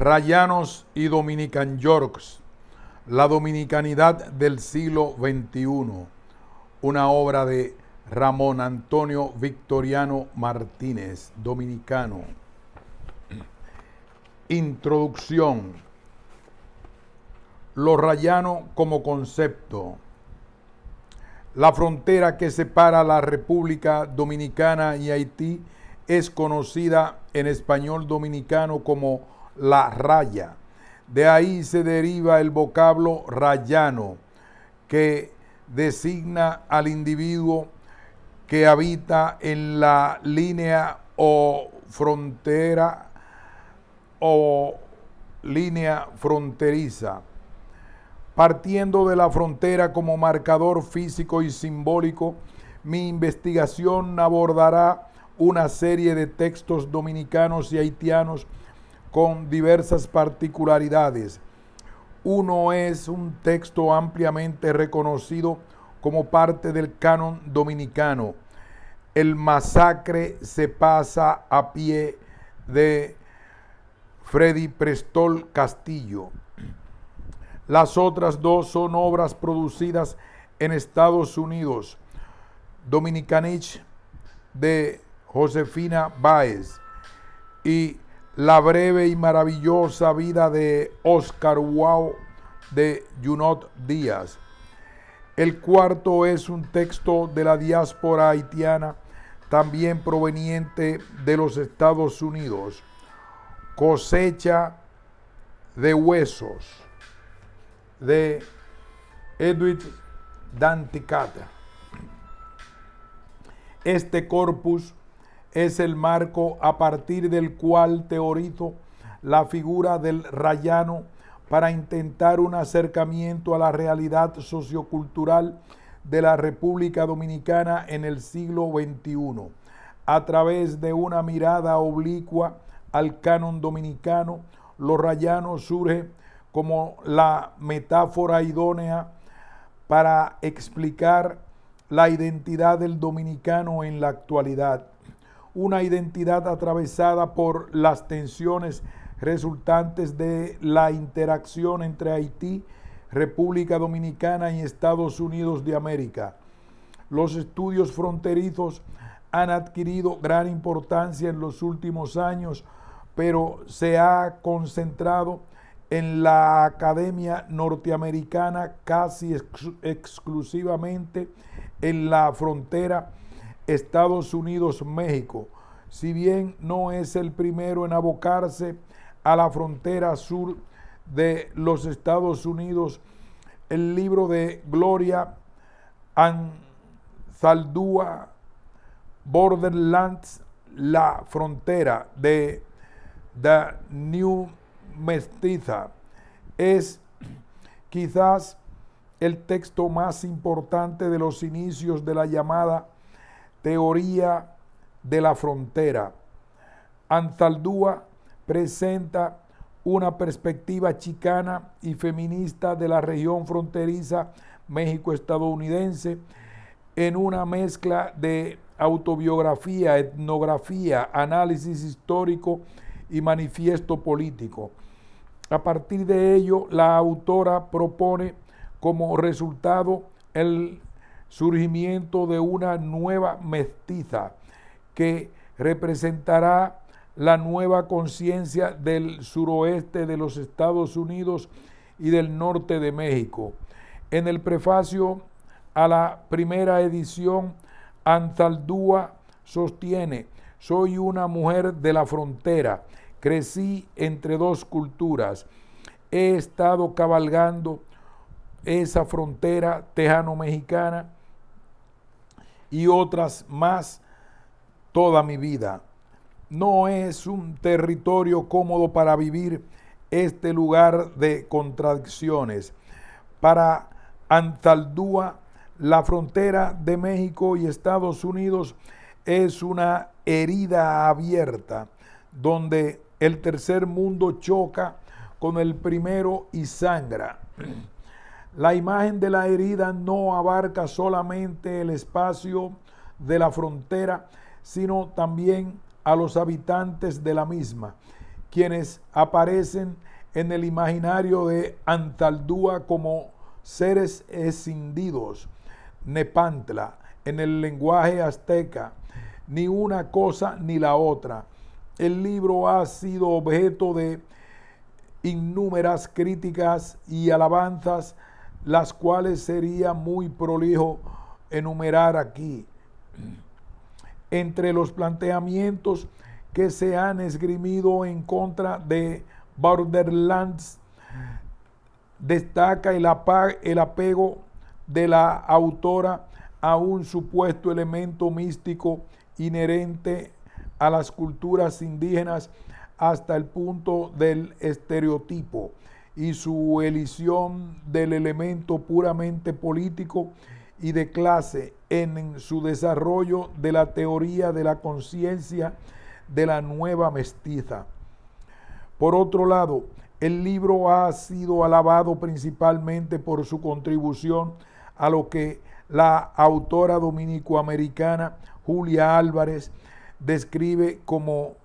Rayanos y Dominican Yorks, la dominicanidad del siglo XXI, una obra de Ramón Antonio Victoriano Martínez, dominicano. Introducción. Los rayanos como concepto. La frontera que separa la República Dominicana y Haití es conocida en español dominicano como la raya. De ahí se deriva el vocablo rayano, que designa al individuo que habita en la línea o frontera o línea fronteriza. Partiendo de la frontera como marcador físico y simbólico, mi investigación abordará una serie de textos dominicanos y haitianos con diversas particularidades. Uno es un texto ampliamente reconocido como parte del canon dominicano, El masacre se pasa a pie, de Freddy Prestol Castillo. Las otras dos son obras producidas en Estados Unidos, Dominicanich de Josefina Báez y La breve y maravillosa vida de Oscar Wao de Junot Díaz. El cuarto es un texto de la diáspora haitiana, también proveniente de los Estados Unidos, Cosecha de huesos, de Edwin Danticata. Este corpus es el marco a partir del cual teorizo la figura del rayano para intentar un acercamiento a la realidad sociocultural de la República Dominicana en el siglo XXI, a través de una mirada oblicua al canon dominicano. Los rayanos surge como la metáfora idónea para explicar la identidad del dominicano en la actualidad, una identidad atravesada por las tensiones resultantes de la interacción entre Haití, República Dominicana y Estados Unidos de América. Los estudios fronterizos han adquirido gran importancia en los últimos años, pero se ha concentrado en la academia norteamericana casi exclusivamente en la frontera Estados Unidos-México, si bien no es el primero en abocarse a la frontera sur de los Estados Unidos. El libro de Gloria Anzaldúa, Borderlands, la frontera de The New Mestiza, es quizás el texto más importante de los inicios de la llamada teoría de la frontera. Anzaldúa presenta una perspectiva chicana y feminista de la región fronteriza México-estadounidense en una mezcla de autobiografía, etnografía, análisis histórico y manifiesto político. A partir de ello, la autora propone como resultado el surgimiento de una nueva mestiza que representará la nueva conciencia del suroeste de los Estados Unidos y del norte de México. En el prefacio a la primera edición, Anzaldúa sostiene: soy una mujer de la frontera, crecí entre dos culturas, he estado cabalgando esa frontera tejano-mexicana y otras más toda mi vida. No es un territorio cómodo para vivir, este lugar de contradicciones. Para Anzaldúa, la frontera de México y Estados Unidos es una herida abierta, donde el tercer mundo choca con el primero y sangra. La imagen de la herida no abarca solamente el espacio de la frontera, sino también a los habitantes de la misma, quienes aparecen en el imaginario de Anzaldúa como seres escindidos, Nepantla, en el lenguaje azteca, ni una cosa ni la otra. El libro ha sido objeto de innúmeras críticas y alabanzas, las cuales sería muy prolijo enumerar aquí. Entre los planteamientos que se han esgrimido en contra de Borderlands, destaca el apego de la autora a un supuesto elemento místico inherente a las culturas indígenas hasta el punto del estereotipo y su elisión del elemento puramente político y de clase en su desarrollo de la teoría de la conciencia de la nueva mestiza. Por otro lado, el libro ha sido alabado principalmente por su contribución a lo que la autora dominicoamericana Julia Álvarez describe como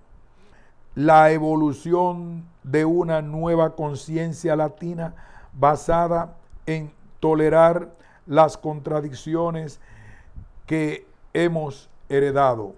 la evolución de una nueva conciencia latina basada en tolerar las contradicciones que hemos heredado.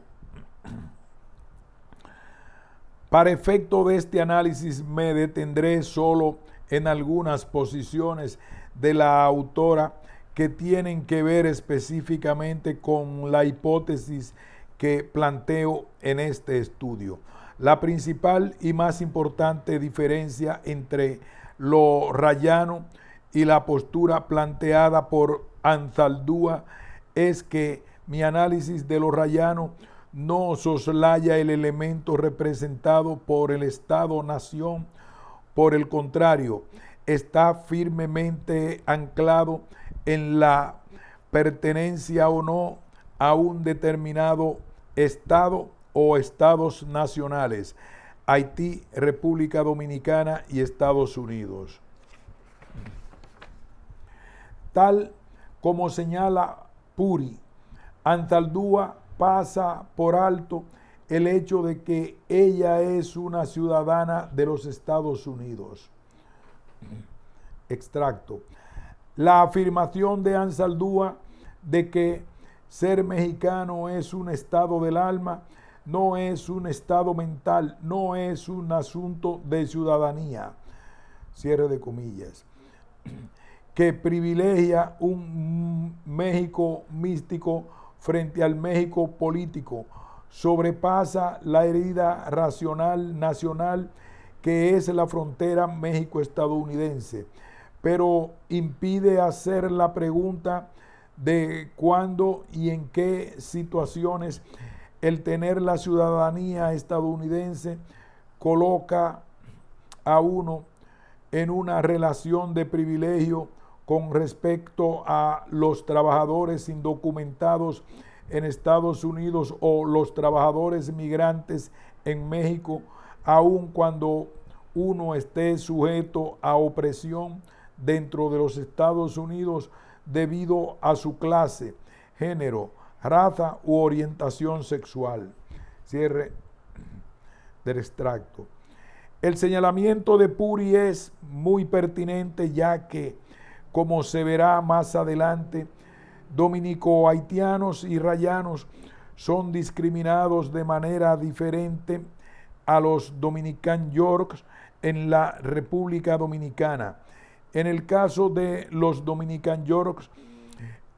Para efecto de este análisis me detendré solo en algunas posiciones de la autora que tienen que ver específicamente con la hipótesis que planteo en este estudio. La principal y más importante diferencia entre lo rayano y la postura planteada por Anzaldúa es que mi análisis de lo rayano no soslaya el elemento representado por el Estado-nación. Por el contrario, está firmemente anclado en la pertenencia o no a un determinado Estado o estados nacionales, Haití, República Dominicana y Estados Unidos. Tal como señala Puri, Anzaldúa pasa por alto el hecho de que ella es una ciudadana de los Estados Unidos. Extracto. La afirmación de Anzaldúa de que ser mexicano es un estado del alma, no es un estado mental, no es un asunto de ciudadanía, cierre de comillas, que privilegia un México místico frente al México político, sobrepasa la herida racional nacional que es la frontera México-estadounidense, pero impide hacer la pregunta de cuándo y en qué situaciones el tener la ciudadanía estadounidense coloca a uno en una relación de privilegio con respecto a los trabajadores indocumentados en Estados Unidos o los trabajadores migrantes en México, aun cuando uno esté sujeto a opresión dentro de los Estados Unidos debido a su clase, género, raza u orientación sexual. Cierre del extracto. El señalamiento de Puri es muy pertinente, ya que, como se verá más adelante, dominico-haitianos y rayanos son discriminados de manera diferente a los Dominican Yorks en la República Dominicana. En el caso de los Dominican Yorks,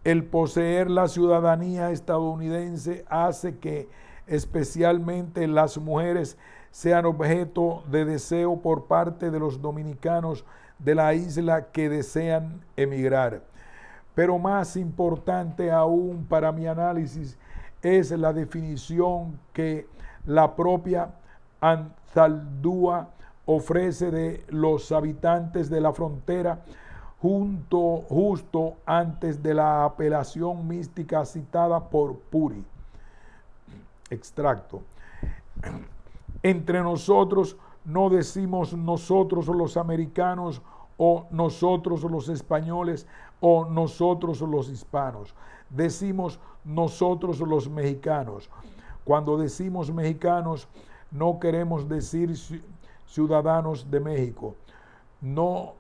el poseer la ciudadanía estadounidense hace que especialmente las mujeres sean objeto de deseo por parte de los dominicanos de la isla que desean emigrar. Pero más importante aún para mi análisis es la definición que la propia Anzaldúa ofrece de los habitantes de la frontera justo antes de la apelación mística citada por Puri. Extracto. Entre nosotros no decimos nosotros los americanos o nosotros los españoles o nosotros los hispanos. Decimos nosotros los mexicanos. Cuando decimos mexicanos no queremos decir ciudadanos de México. No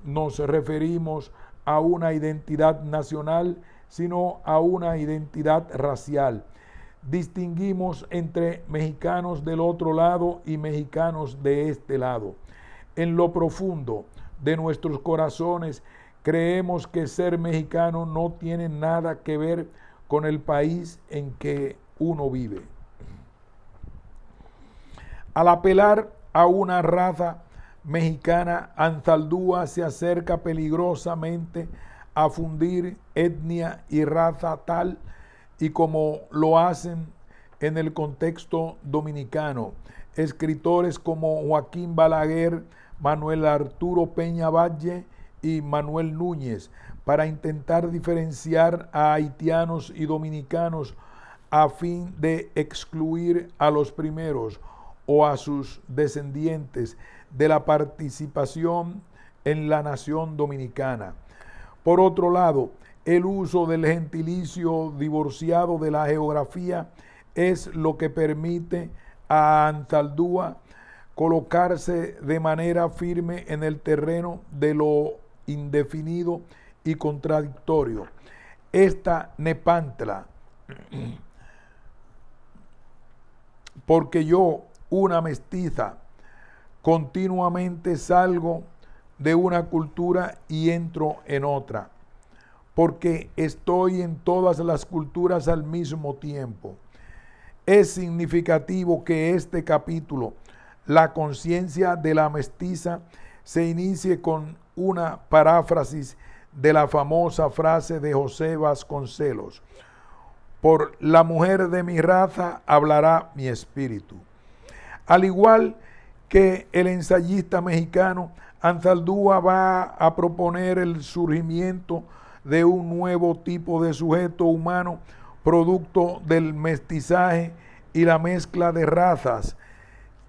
nos referimos a una identidad nacional, sino a una identidad racial. Distinguimos entre mexicanos del otro lado y mexicanos de este lado. En lo profundo de nuestros corazones creemos que ser mexicano no tiene nada que ver con el país en que uno vive. Al apelar a una raza mexicana, Anzaldúa se acerca peligrosamente a fundir etnia y raza tal y como lo hacen en el contexto dominicano escritores como Joaquín Balaguer, Manuel Arturo Peña Valle y Manuel Núñez, para intentar diferenciar a haitianos y dominicanos a fin de excluir a los primeros o a sus descendientes de la participación en la nación dominicana. Por otro lado, el uso del gentilicio divorciado de la geografía es lo que permite a Anzaldúa colocarse de manera firme en el terreno de lo indefinido y contradictorio. Esta Nepantla, porque yo, una mestiza, continuamente salgo de una cultura y entro en otra, porque estoy en todas las culturas al mismo tiempo. Es significativo que este capítulo, la conciencia de la mestiza, se inicie con una paráfrasis de la famosa frase de José Vasconcelos: por la mujer de mi raza hablará mi espíritu. Al igual que el ensayista mexicano, Anzaldúa va a proponer el surgimiento de un nuevo tipo de sujeto humano producto del mestizaje y la mezcla de razas,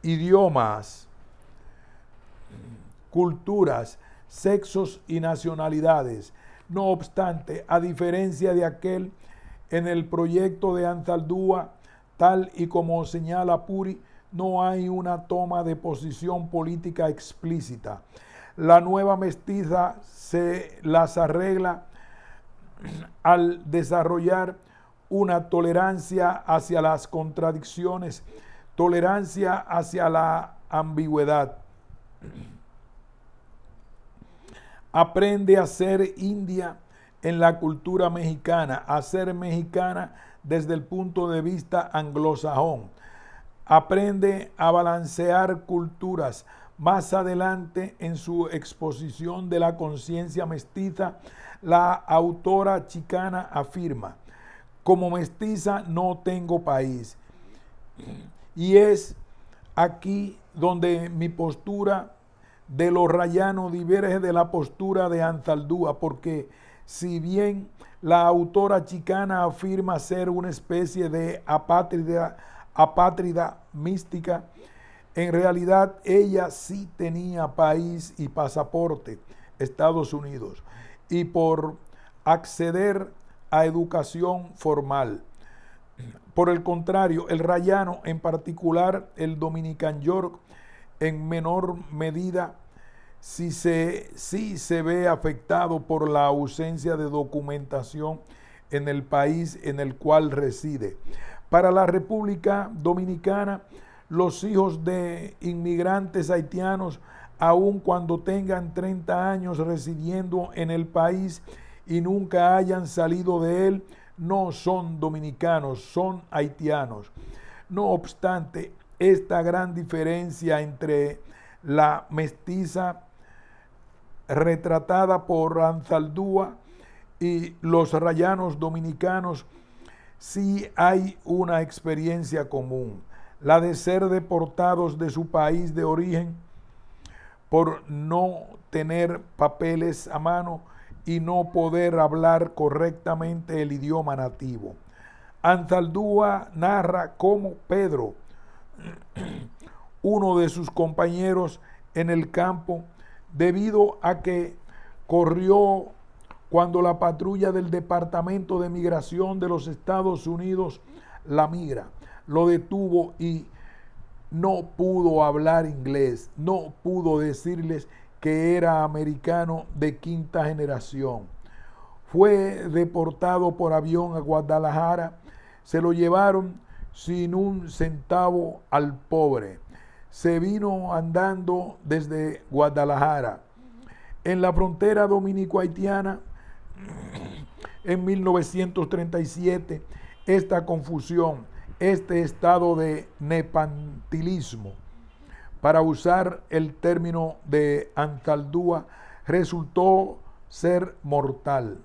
idiomas, culturas, sexos y nacionalidades. No obstante, a diferencia de aquel, en el proyecto de Anzaldúa, tal y como señala Puri, no hay una toma de posición política explícita. La nueva mestiza se las arregla al desarrollar una tolerancia hacia las contradicciones, tolerancia hacia la ambigüedad. Aprende a ser india en la cultura mexicana, a ser mexicana desde el punto de vista anglosajón. Aprende a balancear culturas. Más adelante, en su exposición de la conciencia mestiza, la autora chicana afirma: como mestiza no tengo país. Y es aquí donde mi postura de lo rayano diverge de la postura de Anzaldúa, porque si bien la autora chicana afirma ser una especie de apátrida mística, en realidad ella sí tenía país y pasaporte, Estados Unidos, y por acceder a educación formal. Por el contrario, el rayano, en particular el Dominican York, en menor medida, sí se ve afectado por la ausencia de documentación en el país en el cual reside. Para la República Dominicana, los hijos de inmigrantes haitianos, aun cuando tengan 30 años residiendo en el país y nunca hayan salido de él, no son dominicanos, son haitianos. No obstante, esta gran diferencia entre la mestiza retratada por Anzaldúa y los rayanos dominicanos, sí hay una experiencia común, la de ser deportados de su país de origen por no tener papeles a mano y no poder hablar correctamente el idioma nativo. Anzaldúa narra cómo Pedro, uno de sus compañeros en el campo, debido a que corrió cuando la patrulla del Departamento de Migración de los Estados Unidos, la migra, lo detuvo y no pudo hablar inglés, no pudo decirles que era americano de quinta generación. Fue deportado por avión a Guadalajara, se lo llevaron sin un centavo al pobre. Se vino andando desde Guadalajara. En la frontera dominico-haitiana, en 1937, esta confusión, este estado de nepantilismo, para usar el término de Antaldúa, resultó ser mortal.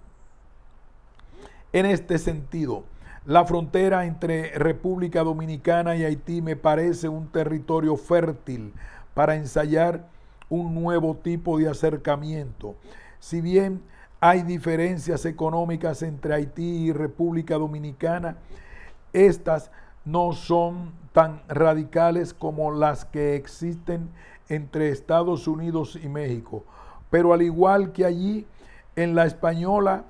En este sentido, la frontera entre República Dominicana y Haití me parece un territorio fértil para ensayar un nuevo tipo de acercamiento. Si bien hay diferencias económicas entre Haití y República Dominicana, estas no son tan radicales como las que existen entre Estados Unidos y México. Pero al igual que allí, en la Española,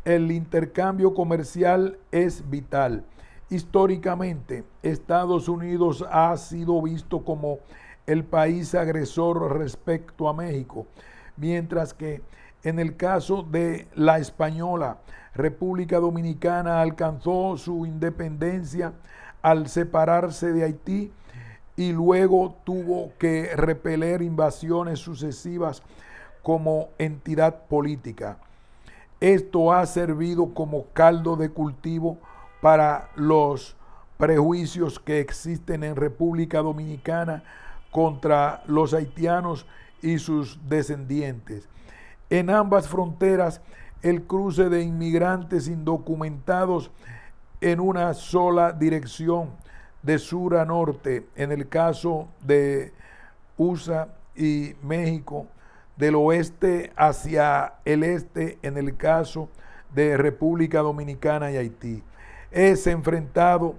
el intercambio comercial es vital. Históricamente, Estados Unidos ha sido visto como el país agresor respecto a México, mientras que en el caso de la Española, República Dominicana alcanzó su independencia al separarse de Haití y luego tuvo que repeler invasiones sucesivas como entidad política. Esto ha servido como caldo de cultivo para los prejuicios que existen en República Dominicana contra los haitianos y sus descendientes. En ambas fronteras, el cruce de inmigrantes indocumentados en una sola dirección, de sur a norte, en el caso de USA y México, del oeste hacia el este, en el caso de República Dominicana y Haití. Es enfrentado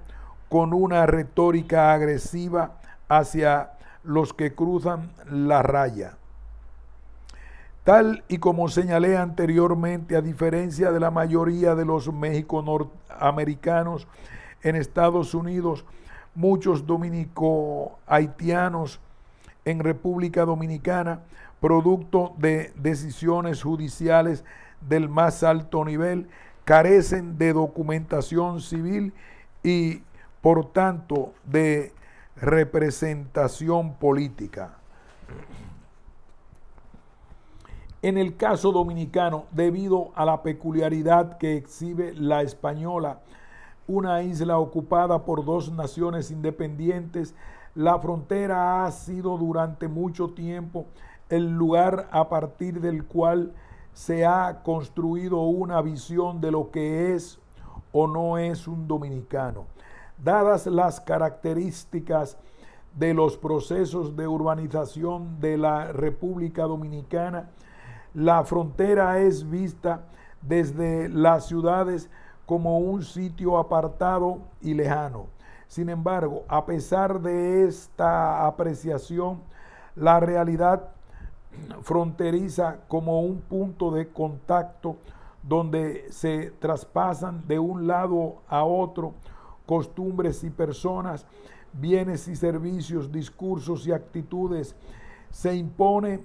con una retórica agresiva hacia los que cruzan la raya. Tal y como señalé anteriormente, a diferencia de la mayoría de los mexico-norteamericanos en Estados Unidos, muchos dominico-haitianos en República Dominicana, producto de decisiones judiciales del más alto nivel, carecen de documentación civil y, por tanto, de representación política. En el caso dominicano, debido a la peculiaridad que exhibe la Española, una isla ocupada por dos naciones independientes, la frontera ha sido durante mucho tiempo el lugar a partir del cual se ha construido una visión de lo que es o no es un dominicano. Dadas las características de los procesos de urbanización de la República Dominicana, la frontera es vista desde las ciudades como un sitio apartado y lejano. Sin embargo, a pesar de esta apreciación, la realidad fronteriza como un punto de contacto donde se traspasan de un lado a otro costumbres y personas, bienes y servicios, discursos y actitudes. Se impone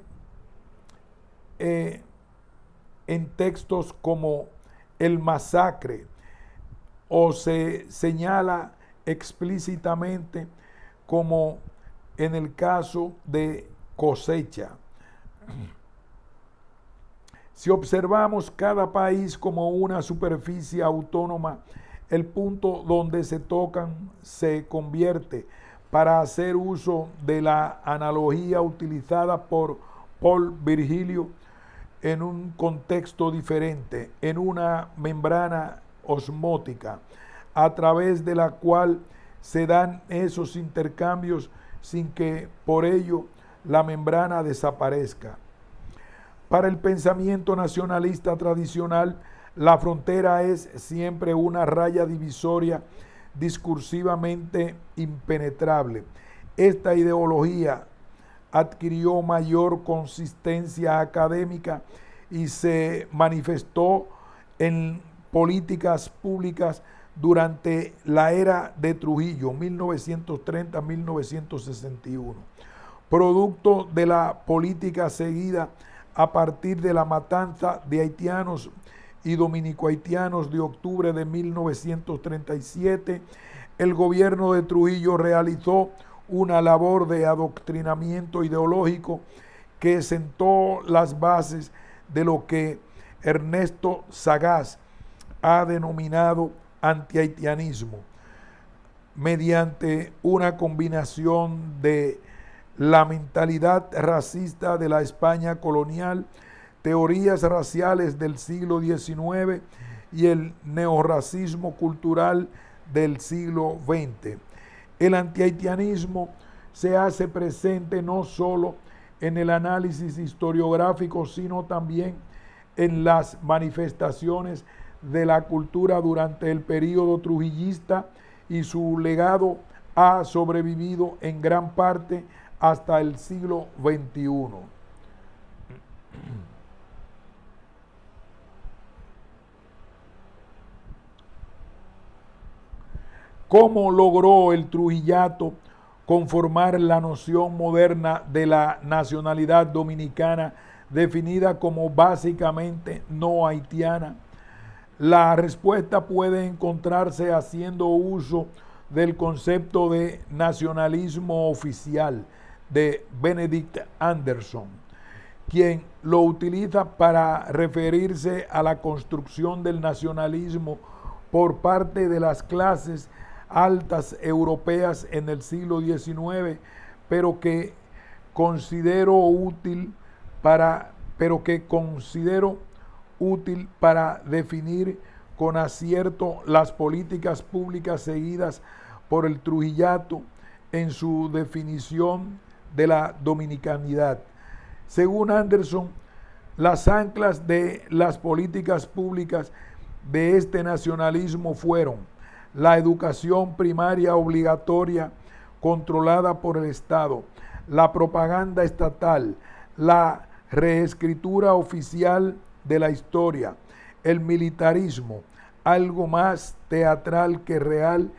en textos como el masacre, o se señala explícitamente como en el caso de cosecha. Si observamos cada país como una superficie autónoma, el punto donde se tocan se convierte, para hacer uso de la analogía utilizada por Paul Virgilio, en un contexto diferente, en una membrana osmótica, a través de la cual se dan esos intercambios sin que por ello la membrana desaparezca. Para el pensamiento nacionalista tradicional, la frontera es siempre una raya divisoria discursivamente impenetrable. Esta ideología adquirió mayor consistencia académica y se manifestó en políticas públicas durante la era de Trujillo, 1930-1961, producto de la política seguida a partir de la matanza de haitianos y dominico-haitianos de octubre de 1937, el gobierno de Trujillo realizó una labor de adoctrinamiento ideológico que sentó las bases de lo que Ernesto Sagaz ha denominado antihaitianismo, mediante una combinación de la mentalidad racista de la España colonial, teorías raciales del siglo XIX y el neorracismo cultural del siglo XX. El antihaitianismo se hace presente no solo en el análisis historiográfico, sino también en las manifestaciones de la cultura durante el período trujillista, y su legado ha sobrevivido en gran parte hasta el siglo XXI. ¿Cómo logró el trujillato conformar la noción moderna de la nacionalidad dominicana, definida como básicamente no haitiana? La respuesta puede encontrarse haciendo uso del concepto de nacionalismo oficial de Benedict Anderson, quien lo utiliza para referirse a la construcción del nacionalismo por parte de las clases altas europeas en el siglo XIX, pero que considero útil para definir con acierto las políticas públicas seguidas por el trujillato en su definición de la dominicanidad. Según Anderson, las anclas de las políticas públicas de este nacionalismo fueron la educación primaria obligatoria controlada por el Estado, la propaganda estatal, la reescritura oficial de la historia, el militarismo, algo más teatral que real,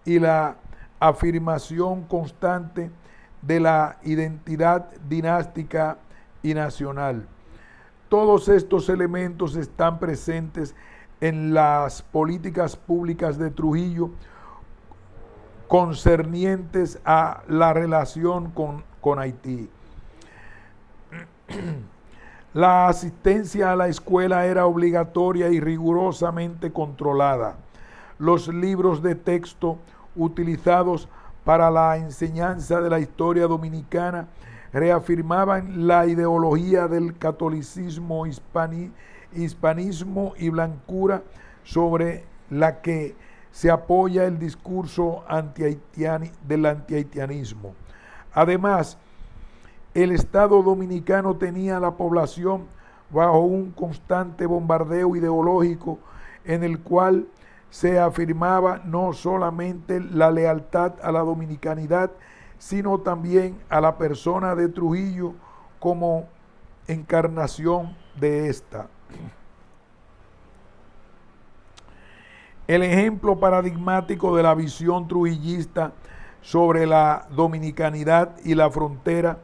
y la afirmación constante de la identidad dinástica y nacional. Todos estos elementos están presentes en las políticas públicas de Trujillo concernientes a la relación con Haití. La asistencia a la escuela era obligatoria y rigurosamente controlada. Los libros de texto utilizados para la enseñanza de la historia dominicana reafirmaban la ideología del catolicismo, hispanismo y blancura sobre la que se apoya el discurso del antihaitianismo. Además, el Estado dominicano tenía a la población bajo un constante bombardeo ideológico en el cual se afirmaba no solamente la lealtad a la dominicanidad, sino también a la persona de Trujillo como encarnación de esta. El ejemplo paradigmático de la visión trujillista sobre la dominicanidad y la frontera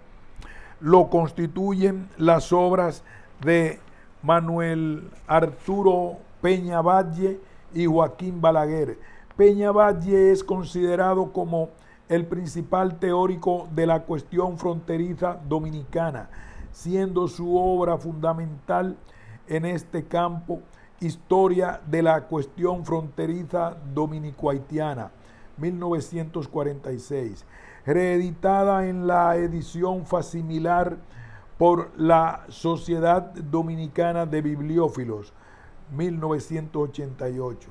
lo constituyen las obras de Manuel Arturo Peña Valle y Joaquín Balaguer. Peña Valle es considerado como el principal teórico de la cuestión fronteriza dominicana, siendo su obra fundamental en este campo Historia de la cuestión fronteriza dominico-haitiana, 1946, reeditada en la edición facsimilar por la Sociedad Dominicana de Bibliófilos, 1988.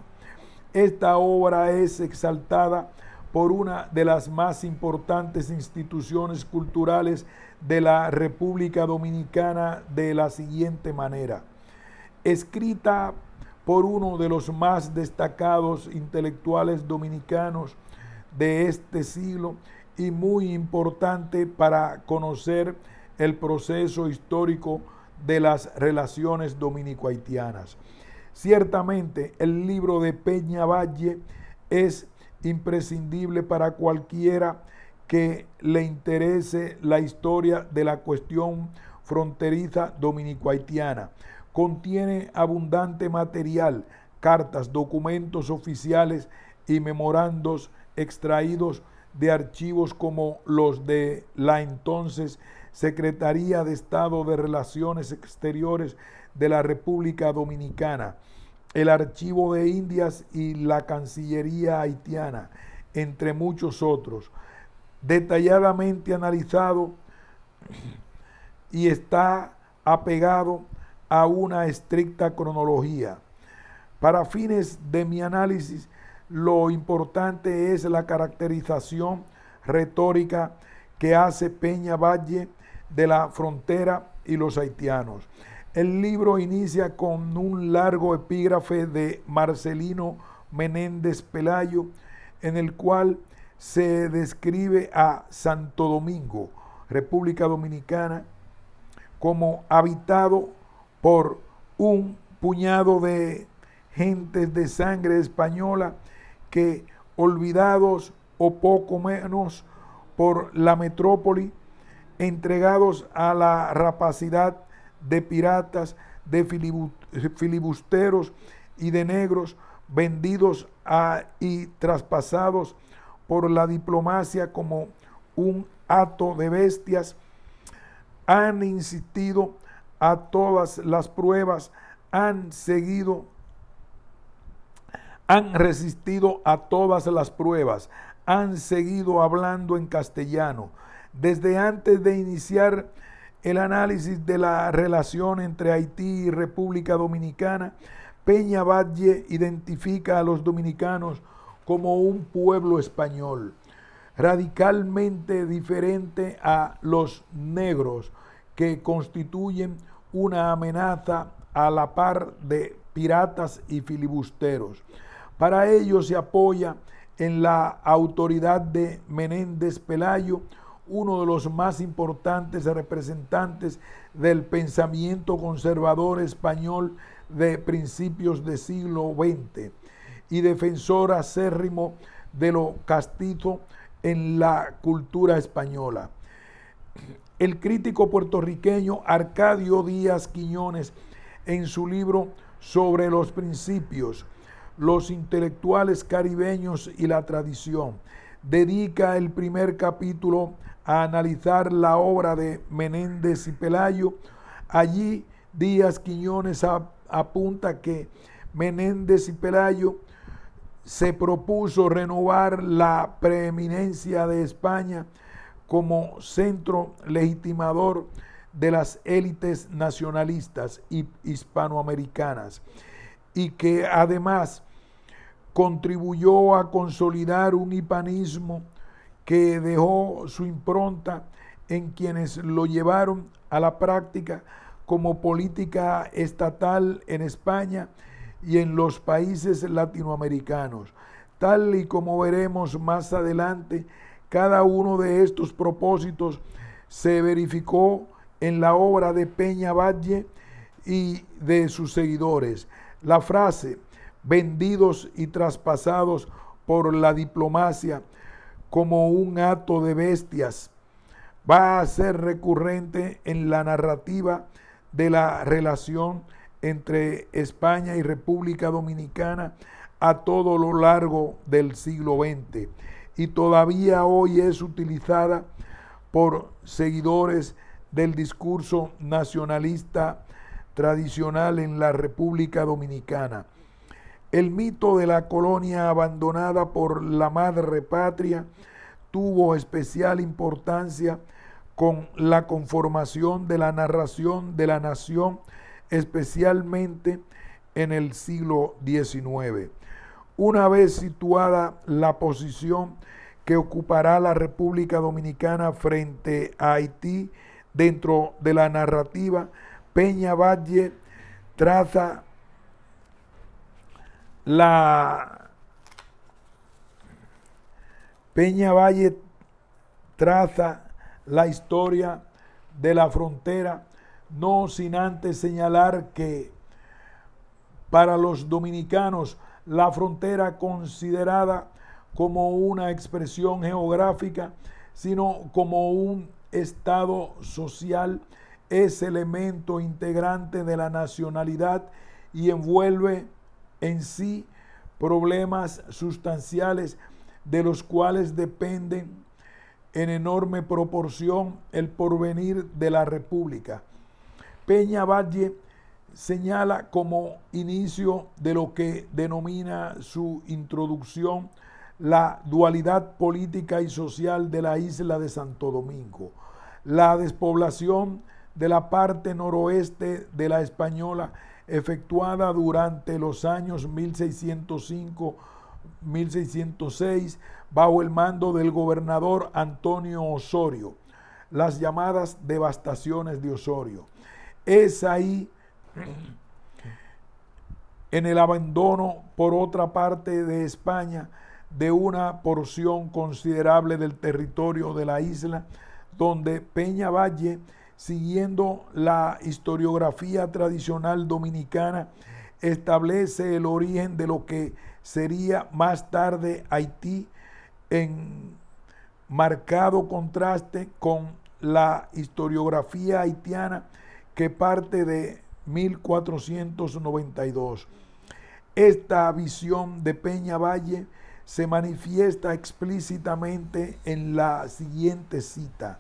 Esta obra es exaltada por una de las más importantes instituciones culturales de la República Dominicana de la siguiente manera: escrita por uno de los más destacados intelectuales dominicanos de este siglo y muy importante para conocer el proceso histórico de las relaciones dominico-haitianas. Ciertamente, el libro de Peñavalle es imprescindible para cualquiera que le interese la historia de la cuestión fronteriza dominico-haitiana. Contiene abundante material, cartas, documentos oficiales y memorandos extraídos de archivos como los de la entonces Secretaría de Estado de Relaciones Exteriores de la República Dominicana, el Archivo de Indias y la Cancillería haitiana, entre muchos otros, detalladamente analizado y está apegado a una estricta cronología. Para fines de mi análisis, lo importante es la caracterización retórica que hace Peñavalle de la frontera y los haitianos. El libro inicia con un largo epígrafe de Marcelino Menéndez Pelayo, en el cual se describe a Santo Domingo, República Dominicana, como habitado por un puñado de gentes de sangre española que, olvidados o poco menos por la metrópoli, entregados a la rapacidad de piratas, de filibusteros y de negros, vendidos y traspasados por la diplomacia como un hato de bestias, han insistido a todas las pruebas, han resistido a todas las pruebas, han seguido hablando en castellano. Desde antes de iniciar el análisis de la relación entre Haití y República Dominicana, Peñavalle identifica a los dominicanos como un pueblo español, radicalmente diferente a los negros, que constituyen una amenaza a la par de piratas y filibusteros. Para ello se apoya en la autoridad de Menéndez Pelayo, uno de los más importantes representantes del pensamiento conservador español de principios del siglo XX y defensor acérrimo de lo castizo en la cultura española. El crítico puertorriqueño Arcadio Díaz Quiñones, en su libro Sobre los Principios, los intelectuales caribeños y la tradición, dedica el primer capítulo a analizar la obra de Menéndez y Pelayo. Allí Díaz Quiñones apunta que Menéndez y Pelayo se propuso renovar la preeminencia de España como centro legitimador de las élites nacionalistas y hispanoamericanas, y que además contribuyó a consolidar un hispanismo que dejó su impronta en quienes lo llevaron a la práctica como política estatal en España y en los países latinoamericanos. Tal y como veremos más adelante, cada uno de estos propósitos se verificó en la obra de Peñavalle y de sus seguidores. La frase vendidos y traspasados por la diplomacia como un hato de bestias va a ser recurrente en la narrativa de la relación entre España y República Dominicana a todo lo largo del siglo XX, y todavía hoy es utilizada por seguidores del discurso nacionalista tradicional en la República Dominicana. El mito de la colonia abandonada por la madre patria tuvo especial importancia con la conformación de la narración de la nación, especialmente en el siglo XIX. Una vez situada la posición que ocupará la República Dominicana frente a Haití dentro de la narrativa, Peñavalle traza la historia de la frontera, no sin antes señalar que Para los dominicanos, la frontera considerada como una expresión geográfica, sino como un estado social, es elemento integrante de la nacionalidad y envuelve en sí problemas sustanciales de los cuales dependen en enorme proporción el porvenir de la República. Peña-Valle señala como inicio de lo que denomina su introducción la dualidad política y social de la isla de Santo Domingo. La despoblación de la parte noroeste de la Española, efectuada durante los años 1605-1606 bajo el mando del gobernador Antonio Osorio, las llamadas devastaciones de Osorio. Es ahí, en el abandono, por otra parte, de España, de una porción considerable del territorio de la isla, donde Peña-Valle, siguiendo la historiografía tradicional dominicana, establece el origen de lo que sería más tarde Haití, en marcado contraste con la historiografía haitiana que parte de 1492. Esta visión de Peña-Valle se manifiesta explícitamente en la siguiente cita,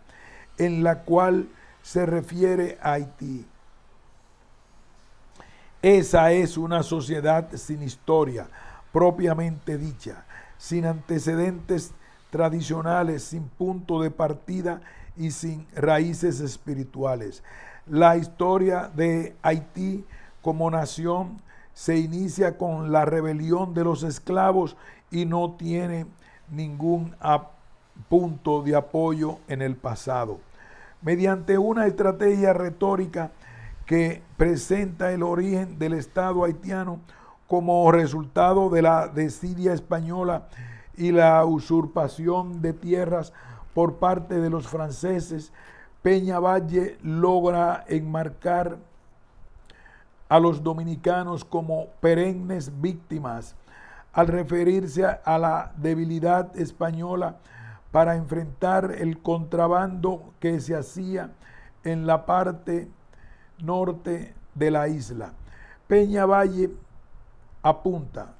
en la cual se refiere a Haití. Esa es una sociedad sin historia propiamente dicha, sin antecedentes tradicionales, sin punto de partida y sin raíces espirituales. La historia de Haití como nación se inicia con la rebelión de los esclavos y no tiene ningún punto de apoyo en el pasado. Mediante una estrategia retórica que presenta el origen del Estado haitiano como resultado de la desidia española y la usurpación de tierras por parte de los franceses, Peña-Valle logra enmarcar a los dominicanos como perennes víctimas al referirse a la debilidad española para enfrentar el contrabando que se hacía en la parte norte de la isla. Peña-Valle apunta: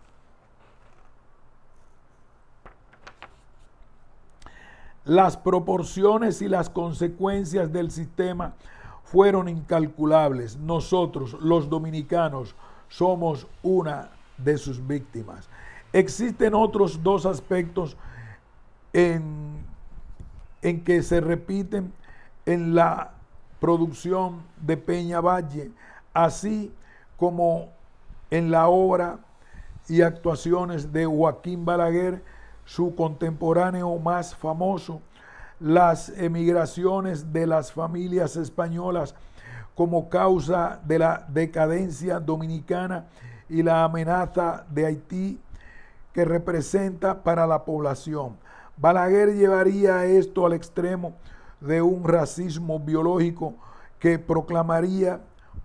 las proporciones y las consecuencias del sistema fueron incalculables. Nosotros, los dominicanos, somos una de sus víctimas. Existen otros dos aspectos en que se repiten en la producción de Peña-Valle, así como en la obra y actuaciones de Joaquín Balaguer, su contemporáneo más famoso, las emigraciones de las familias españolas como causa de la decadencia dominicana y la amenaza de Haití que representa para la población. Balaguer llevaría esto al extremo de un racismo biológico que proclamaría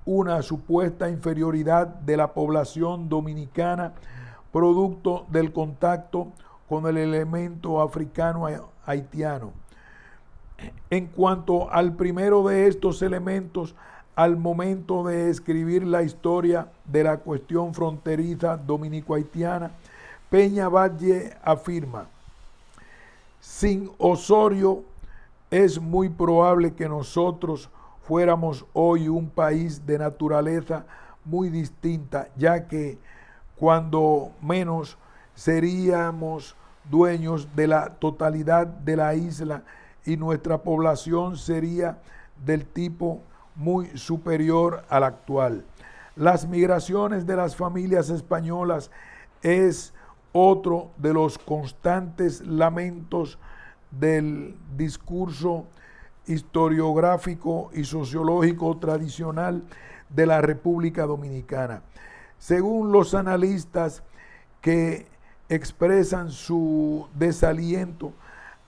una supuesta inferioridad de la población dominicana producto del contacto con el elemento africano haitiano. En cuanto al primero de estos elementos, al momento de escribir la historia de la cuestión fronteriza dominico-haitiana, Peña-Valle afirma: sin Osorio es muy probable que nosotros fuéramos hoy un país de naturaleza muy distinta, ya que cuando menos seríamos dueños de la totalidad de la isla y nuestra población sería del tipo muy superior al actual. Las migraciones de las familias españolas es otro de los constantes lamentos del discurso historiográfico y sociológico tradicional de la República Dominicana. Según los analistas que expresan su desaliento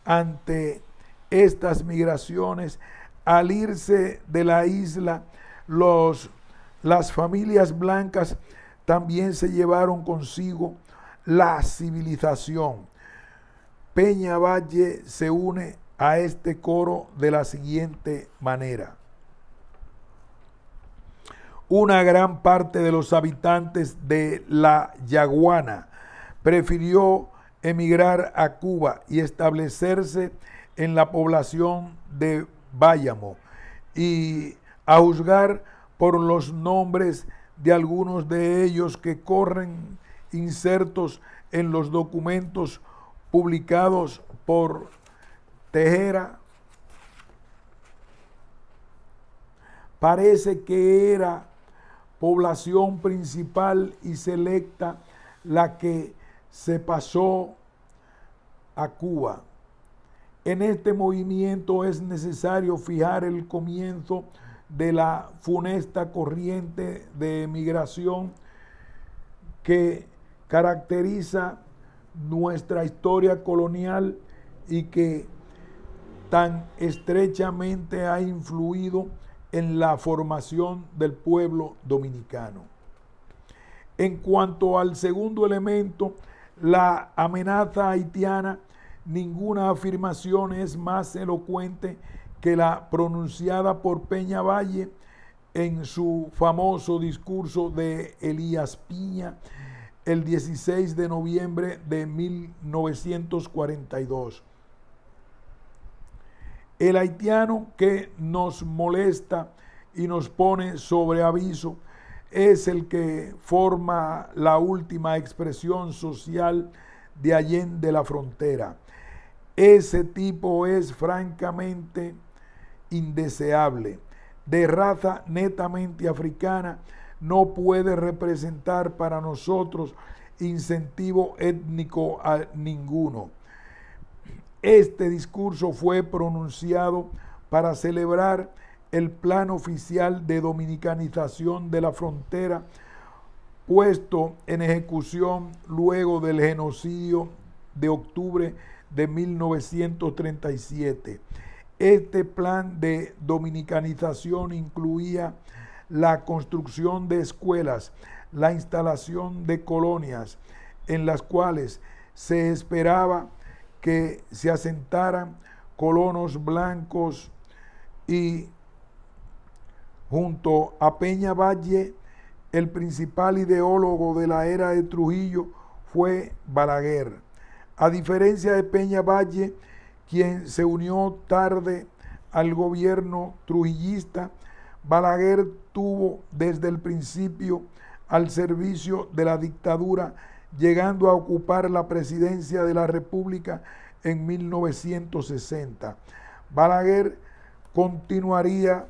ante estas migraciones, al irse de la isla, las familias blancas también se llevaron consigo la civilización. Peñavalle se une a este coro de la siguiente manera. Una gran parte de los habitantes de la Yaguana prefirió emigrar a Cuba y establecerse en la población de Bayamo, y a juzgar por los nombres de algunos de ellos que corren insertos en los documentos publicados por Tejera, parece que era población principal y selecta la que se pasó a Cuba. En este movimiento es necesario fijar el comienzo de la funesta corriente de emigración que caracteriza nuestra historia colonial y que tan estrechamente ha influido en la formación del pueblo dominicano. En cuanto al segundo elemento, la amenaza haitiana, ninguna afirmación es más elocuente que la pronunciada por Peñavalle en su famoso discurso de Elías Piña el 16 de noviembre de 1942. El haitiano que nos molesta y nos pone sobre aviso es el que forma la última expresión social de allende la frontera. Ese tipo es francamente indeseable. De raza netamente africana, no puede representar para nosotros incentivo étnico a ninguno. Este discurso fue pronunciado para celebrar el plan oficial de dominicanización de la frontera puesto en ejecución luego del genocidio de octubre de 1937. Este plan de dominicanización incluía la construcción de escuelas, la instalación de colonias en las cuales se esperaba que se asentaran colonos blancos, y junto a Peñavalle, el principal ideólogo de la era de Trujillo fue Balaguer. A diferencia de Peñavalle, quien se unió tarde al gobierno trujillista, Balaguer tuvo desde el principio al servicio de la dictadura, llegando a ocupar la presidencia de la República en 1960. Balaguer continuaría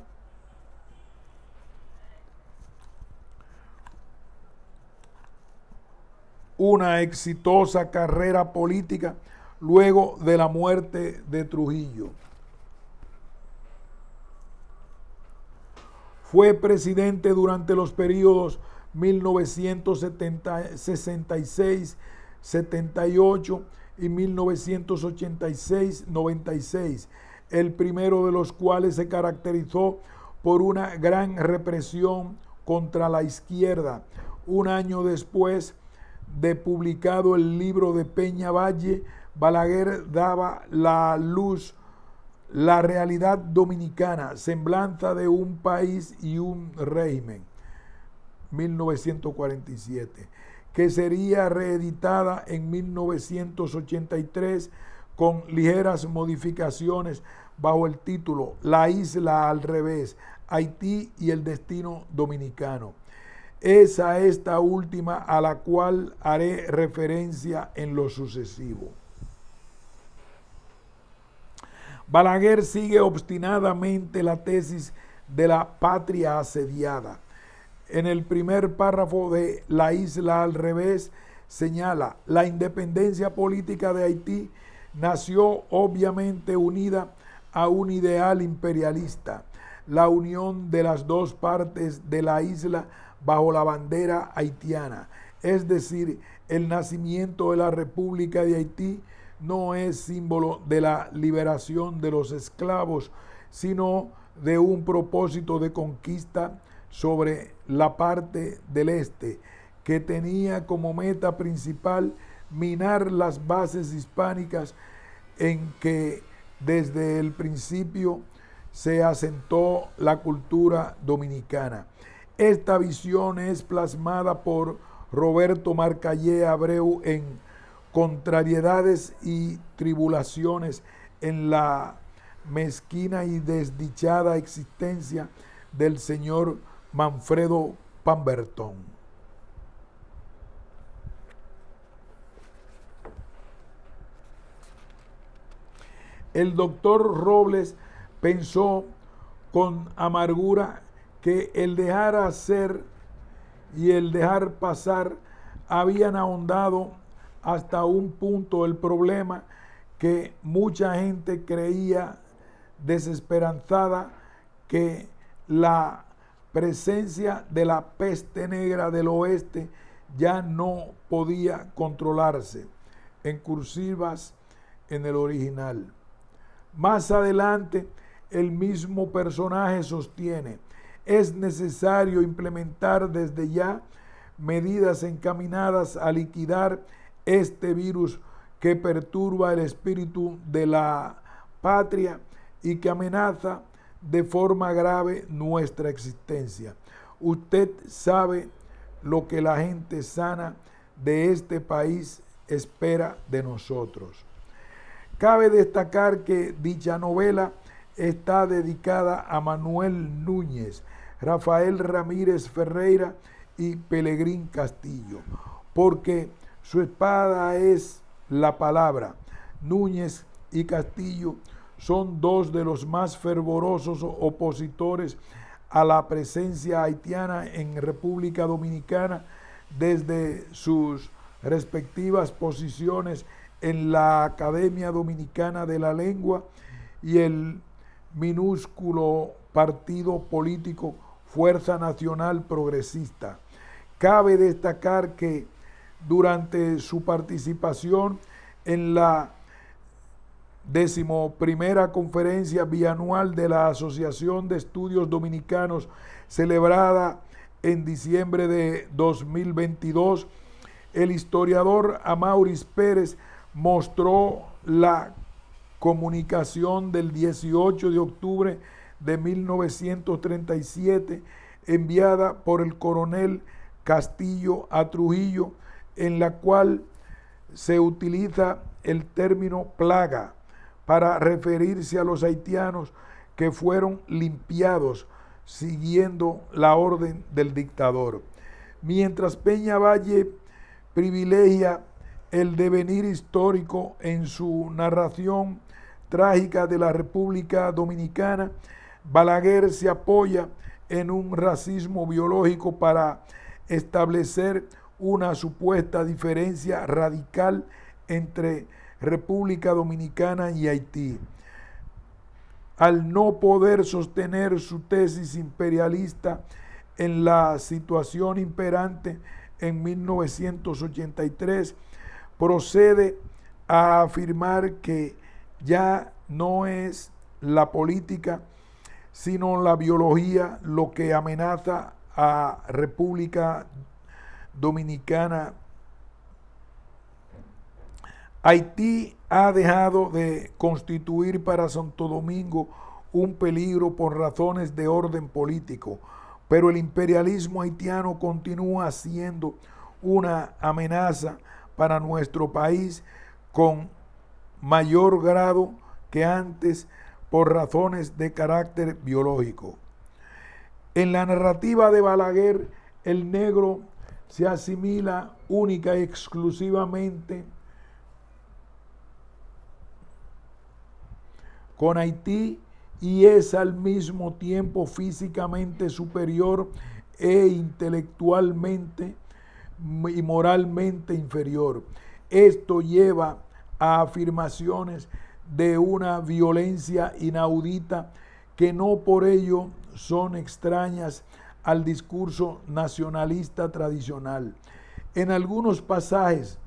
una exitosa carrera política luego de la muerte de Trujillo. Fue presidente durante los periodos 1966-78 y 1986-96, el primero de los cuales se caracterizó por una gran represión contra la izquierda. Un año después de publicado el libro de Peñavalle, Balaguer daba la luz la realidad dominicana, semblanza de un país y un régimen, 1947, que sería reeditada en 1983 con ligeras modificaciones bajo el título La isla al revés, Haití y el destino dominicano. Es a esta última a la cual haré referencia en lo sucesivo. Balaguer sigue obstinadamente la tesis de la patria asediada. En el primer párrafo de La isla al revés señala: la independencia política de Haití nació obviamente unida a un ideal imperialista, la unión de las dos partes de la isla bajo la bandera haitiana, es decir, el nacimiento de la República de Haití no es símbolo de la liberación de los esclavos, sino de un propósito de conquista sobre la parte del este, que tenía como meta principal minar las bases hispánicas en que desde el principio se asentó la cultura dominicana. Esta visión es plasmada por Roberto Marcallé Abreu en Contrariedades y Tribulaciones en la mezquina y desdichada existencia del señor Manfredo Pemberton. El doctor Robles pensó con amargura que el dejar hacer y el dejar pasar habían ahondado hasta un punto el problema que mucha gente creía desesperanzada que la presencia de la peste negra del oeste ya no podía controlarse, en cursivas en el original. Más adelante, el mismo personaje sostiene: es necesario implementar desde ya medidas encaminadas a liquidar este virus que perturba el espíritu de la patria y que amenaza de forma grave nuestra existencia. Usted sabe lo que la gente sana de este país espera de nosotros. Cabe destacar que dicha novela está dedicada a Manuel Núñez, Rafael Ramírez Ferreira y Pelegrín Castillo, porque su espada es la palabra. Núñez y Castillo son dos de los más fervorosos opositores a la presencia haitiana en República Dominicana desde sus respectivas posiciones en la Academia Dominicana de la Lengua y el minúsculo partido político Fuerza Nacional Progresista. Cabe destacar que durante su participación en la 11ª Conferencia Bianual de la Asociación de Estudios Dominicanos, celebrada en diciembre de 2022, el historiador Amauris Pérez mostró la comunicación del 18 de octubre de 1937 enviada por el coronel Castillo a Trujillo, en la cual se utiliza el término plaga para referirse a los haitianos que fueron limpiados siguiendo la orden del dictador. Mientras Peña Valle privilegia el devenir histórico en su narración trágica de la República Dominicana, Balaguer se apoya en un racismo biológico para establecer una supuesta diferencia radical entre República Dominicana y Haití. Al no poder sostener su tesis imperialista en la situación imperante en 1983, procede a afirmar que ya no es la política, sino la biología lo que amenaza a República Dominicana. Haití ha dejado de constituir para Santo Domingo un peligro por razones de orden político, pero el imperialismo haitiano continúa siendo una amenaza para nuestro país con mayor grado que antes por razones de carácter biológico. En la narrativa de Balaguer, el negro se asimila única y exclusivamente con Haití y es al mismo tiempo físicamente superior e intelectualmente y moralmente inferior. Esto lleva a afirmaciones de una violencia inaudita que no por ello son extrañas al discurso nacionalista tradicional. En algunos pasajes,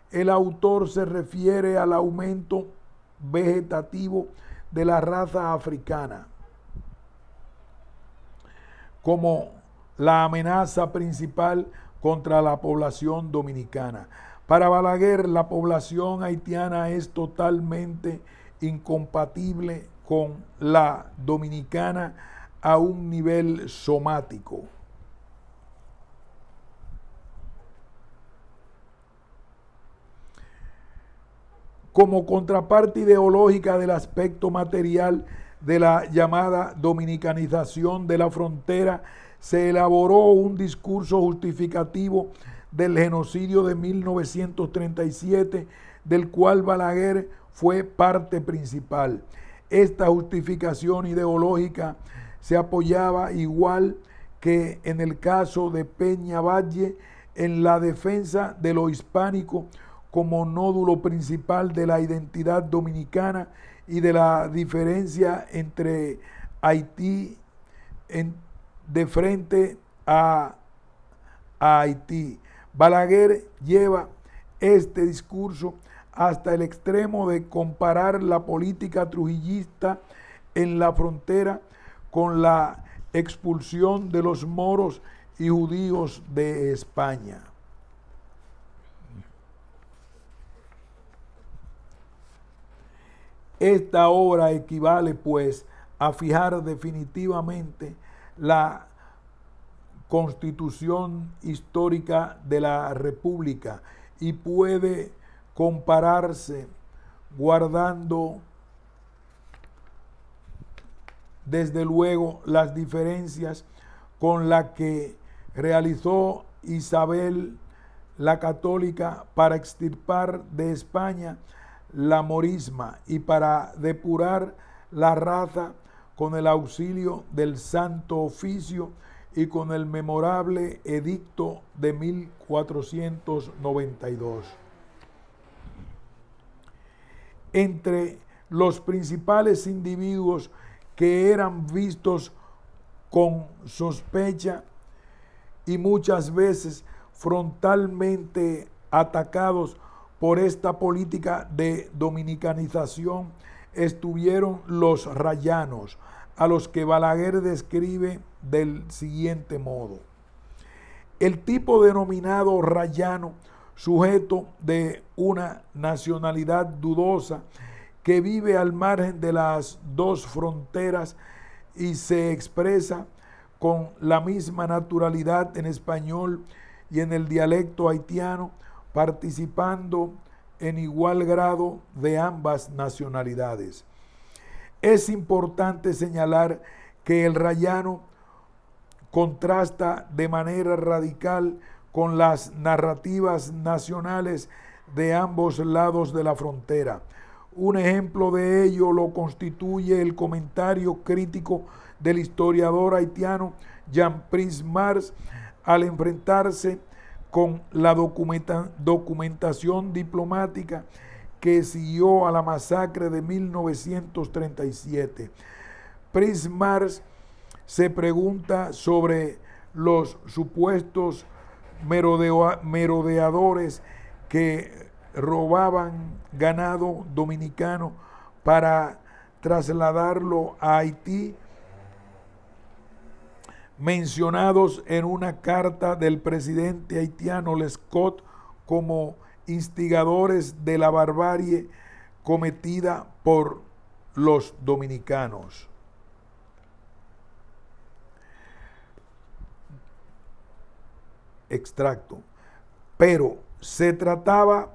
el autor se refiere al aumento vegetativo de la raza africana como la amenaza principal contra la población dominicana. Para Balaguer, la población haitiana es totalmente incompatible con la dominicana a un nivel somático. Como contraparte ideológica del aspecto material de la llamada dominicanización de la frontera, se elaboró un discurso justificativo del genocidio de 1937, del cual Balaguer fue parte principal. Esta justificación ideológica se apoyaba, igual que en el caso de Peña Valle, en la defensa de lo hispánico como nódulo principal de la identidad dominicana y de la diferencia entre Haití de frente a Haití. Balaguer lleva este discurso hasta el extremo de comparar la política trujillista en la frontera con la expulsión de los moros y judíos de España. Esta obra equivale, pues, a fijar definitivamente la constitución histórica de la República y puede compararse, guardando desde luego las diferencias, con la que realizó Isabel la Católica para extirpar de España la morisma y para depurar la raza con el auxilio del Santo Oficio y con el memorable edicto de 1492. Entre los principales individuos que eran vistos con sospecha y muchas veces frontalmente atacados por esta política de dominicanización estuvieron los rayanos, a los que Balaguer describe del siguiente modo: el tipo denominado rayano, sujeto de una nacionalidad dudosa, que vive al margen de las dos fronteras y se expresa con la misma naturalidad en español y en el dialecto haitiano, participando en igual grado de ambas nacionalidades. Es importante señalar que el rayano contrasta de manera radical con las narrativas nacionales de ambos lados de la frontera. Un ejemplo de ello lo constituye el comentario crítico del historiador haitiano Jean-Pris Mars al enfrentarse con la documentación diplomática que siguió a la masacre de 1937. Pris Mars se pregunta sobre los supuestos merodeadores que robaban ganado dominicano para trasladarlo a Haití, mencionados en una carta del presidente haitiano Lescott como instigadores de la barbarie cometida por los dominicanos. Extracto. Pero se trataba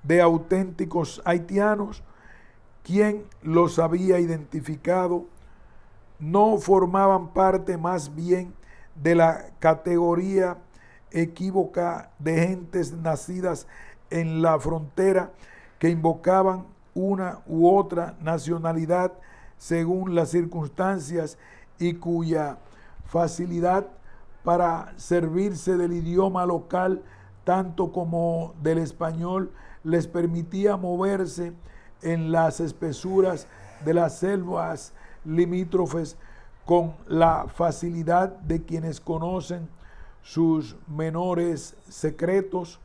de auténticos haitianos. Quien los había identificado no formaban parte más bien de la categoría equívoca de gentes nacidas en la frontera que invocaban una u otra nacionalidad según las circunstancias y cuya facilidad para servirse del idioma local tanto como del español les permitía moverse en las espesuras de las selvas limítrofes con la facilidad de quienes conocen sus menores secretos.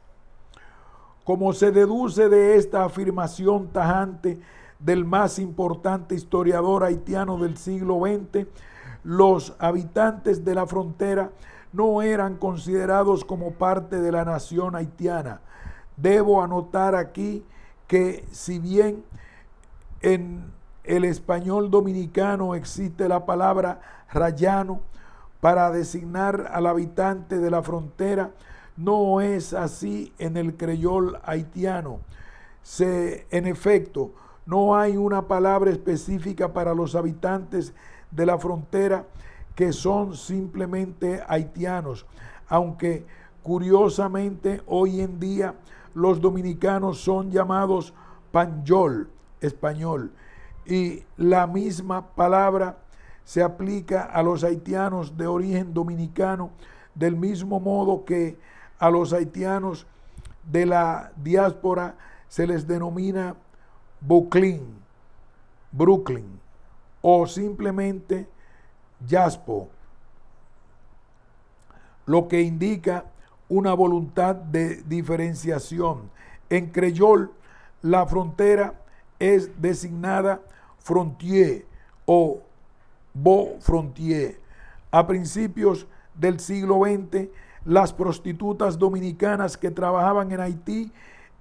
Como se deduce de esta afirmación tajante del más importante historiador haitiano del siglo XX, los habitantes de la frontera no eran considerados como parte de la nación haitiana. Debo anotar aquí que si bien en el español dominicano existe la palabra rayano para designar al habitante de la frontera, no es así en el creyol haitiano. En efecto, no hay una palabra específica para los habitantes de la frontera que son simplemente haitianos, aunque curiosamente hoy en día los dominicanos son llamados panyol, español, y la misma palabra se aplica a los haitianos de origen dominicano, del mismo modo que a los haitianos de la diáspora se les denomina Brooklyn o simplemente Jaspo, lo que indica una voluntad de diferenciación. En creyol, la frontera es designada frontier o beau frontier. A principios del siglo XX, las prostitutas dominicanas que trabajaban en Haití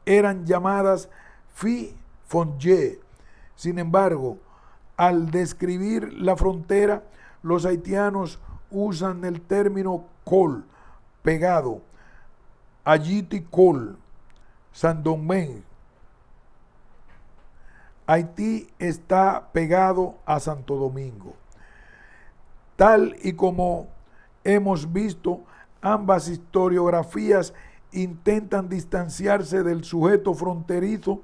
eran llamadas filles fongier. Sin embargo, al describir la frontera, los haitianos usan el término col, pegado, Haïti col, Saint-Domingue. Haití está pegado a Santo Domingo. Tal y como hemos visto, ambas historiografías intentan distanciarse del sujeto fronterizo,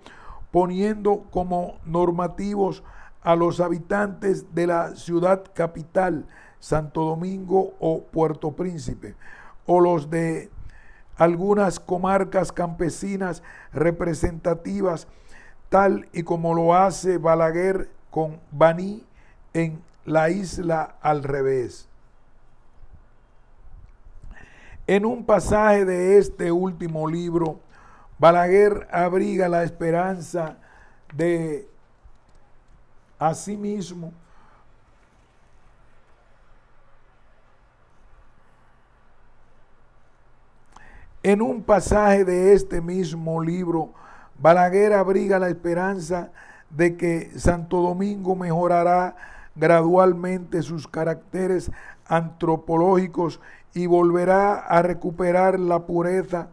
poniendo como normativos a los habitantes de la ciudad capital, Santo Domingo o Puerto Príncipe, o los de algunas comarcas campesinas representativas, tal y como lo hace Balaguer con Baní en La Isla al Revés. En un pasaje de este último libro, Balaguer abriga la esperanza de asimismo en un pasaje de este mismo libro, Balaguer abriga la esperanza de que Santo Domingo mejorará gradualmente sus caracteres antropológicos y volverá a recuperar la pureza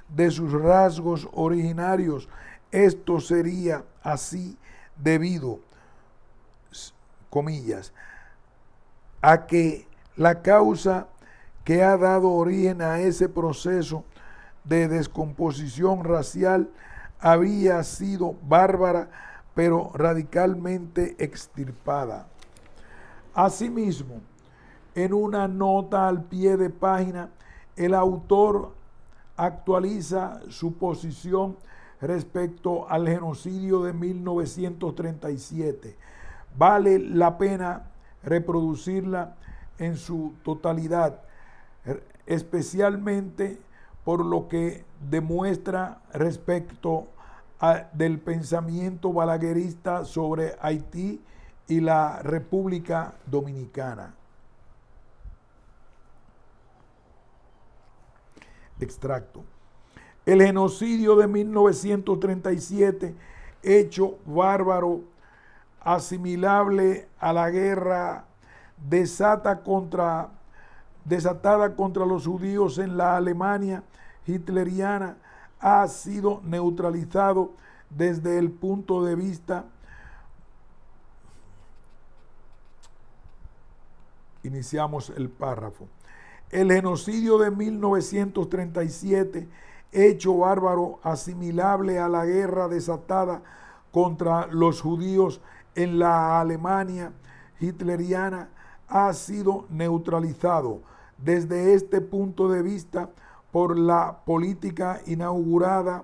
de sus rasgos originarios. Esto sería así debido, comillas, a que la causa que ha dado origen a ese proceso de descomposición racial había sido bárbara, pero radicalmente extirpada. Asimismo, en una nota al pie de página, el autor actualiza su posición respecto al genocidio de 1937. Vale la pena reproducirla en su totalidad, especialmente por lo que demuestra respecto del pensamiento balaguerista sobre Haití y la República Dominicana. Extracto. El genocidio de 1937, hecho bárbaro, asimilable a la guerra desatada contra los judíos en la Alemania hitleriana, ha sido neutralizado desde el punto de vista iniciamos el párrafo. El genocidio de 1937, hecho bárbaro asimilable a la guerra desatada contra los judíos en la Alemania hitleriana, ha sido neutralizado desde este punto de vista por la política inaugurada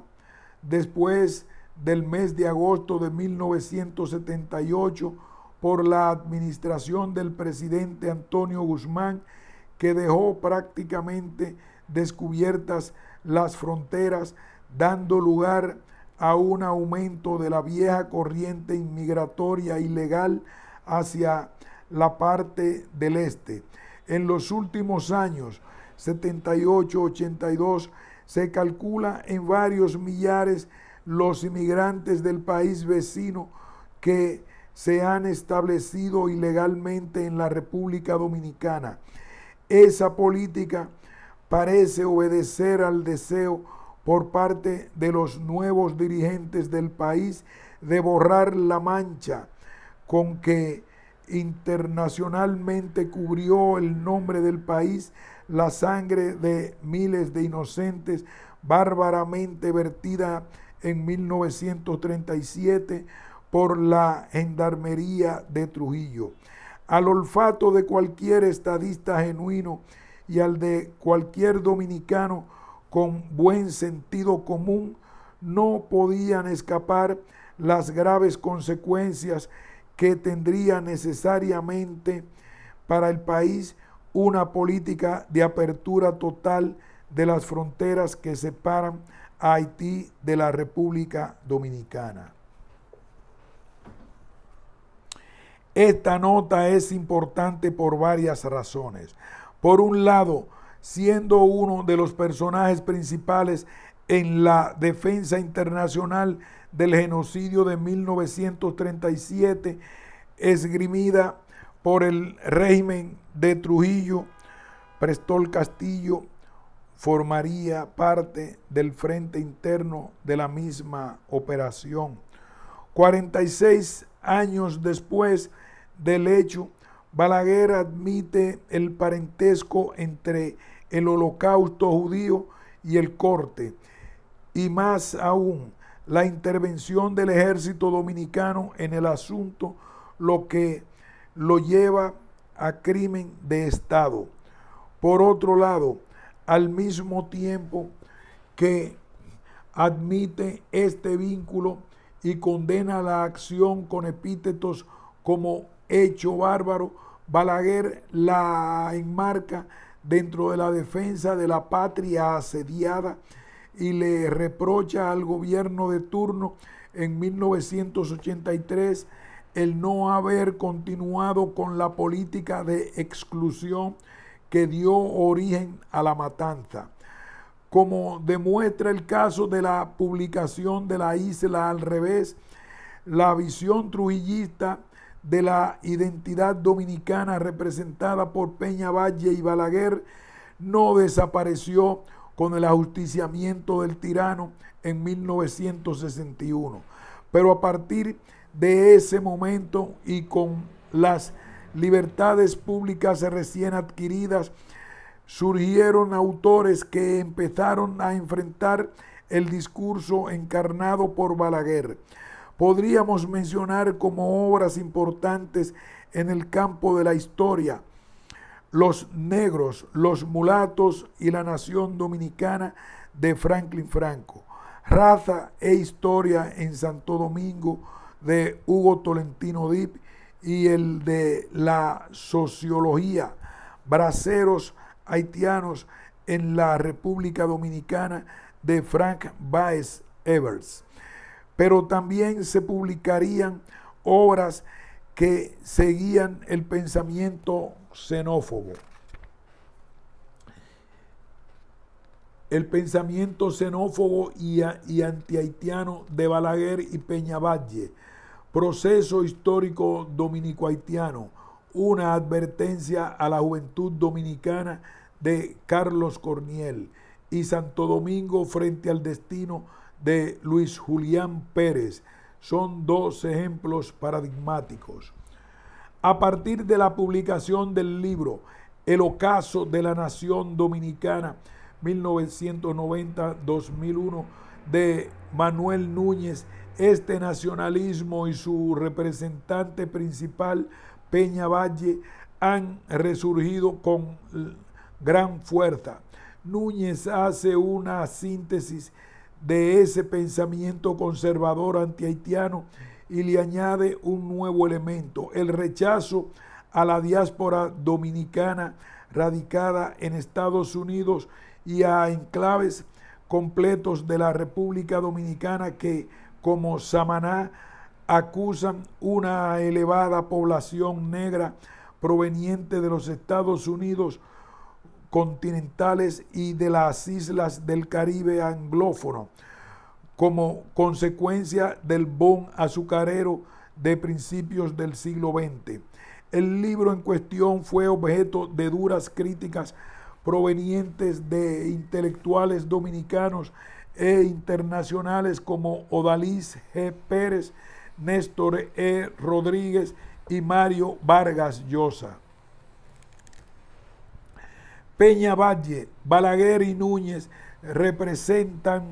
después del mes de agosto de 1978 por la administración del presidente Antonio Guzmán, que dejó prácticamente descubiertas las fronteras, dando lugar a un aumento de la vieja corriente inmigratoria ilegal hacia la parte del este. En los últimos años 78-82, se calcula en varios millares los inmigrantes del país vecino que se han establecido ilegalmente en la República Dominicana. Esa política parece obedecer al deseo por parte de los nuevos dirigentes del país de borrar la mancha con que internacionalmente cubrió el nombre del país la sangre de miles de inocentes bárbaramente vertida en 1937 por la gendarmería de Trujillo. Al olfato de cualquier estadista genuino y al de cualquier dominicano con buen sentido común, no podían escapar las graves consecuencias que tendría necesariamente para el país una política de apertura total de las fronteras que separan a Haití de la República Dominicana. Esta nota es importante por varias razones. Por un lado, siendo uno de los personajes principales en la defensa internacional del genocidio de 1937, esgrimida por el régimen de Trujillo, Prestol Castillo formaría parte del frente interno de la misma operación. 46 años después del hecho, Balaguer admite el parentesco entre el holocausto judío y el corte, y más aún, la intervención del ejército dominicano en el asunto, lo que lo lleva a crimen de Estado. Por otro lado, al mismo tiempo que admite este vínculo y condena la acción con epítetos como hecho bárbaro, Balaguer la enmarca dentro de la defensa de la patria asediada y le reprocha al gobierno de turno en 1983 el no haber continuado con la política de exclusión que dio origen a la matanza. Como demuestra el caso de la publicación de La Isla al Revés, la visión trujillista de la identidad dominicana representada por Peñavalle y Balaguer no desapareció con el ajusticiamiento del tirano en 1961. Pero a partir de ese momento y con las libertades públicas recién adquiridas, surgieron autores que empezaron a enfrentar el discurso encarnado por Balaguer. Podríamos mencionar como obras importantes en el campo de la historia Los negros, los mulatos y la nación dominicana de Franklin Franco, Raza e historia en Santo Domingo de Hugo Tolentino Dip y el de la sociología, Braceros haitianos en la República Dominicana de Frank Baez Evers. Pero también se publicarían obras que seguían el pensamiento xenófobo. El pensamiento xenófobo y antihaitiano de Balaguer y Peñavalle, Proceso histórico dominico-haitiano, una advertencia a la juventud dominicana de Carlos Corniel, y Santo Domingo frente al destino de Luis Julián Pérez, son dos ejemplos paradigmáticos. A partir de la publicación del libro El ocaso de la nación dominicana 1990-2001 de Manuel Núñez, este nacionalismo y su representante principal Peñavalle han resurgido con gran fuerza. Núñez hace una síntesis de ese pensamiento conservador antihaitiano y le añade un nuevo elemento, el rechazo a la diáspora dominicana radicada en Estados Unidos y a enclaves completos de la República Dominicana que, como Samaná, acusan una elevada población negra proveniente de los Estados Unidos continentales y de las islas del Caribe anglófono, como consecuencia del boom azucarero de principios del siglo XX. El libro en cuestión fue objeto de duras críticas provenientes de intelectuales dominicanos e internacionales como Odalis G. Pérez, Néstor E. Rodríguez y Mario Vargas Llosa. Peña Valle, Balaguer y Núñez representan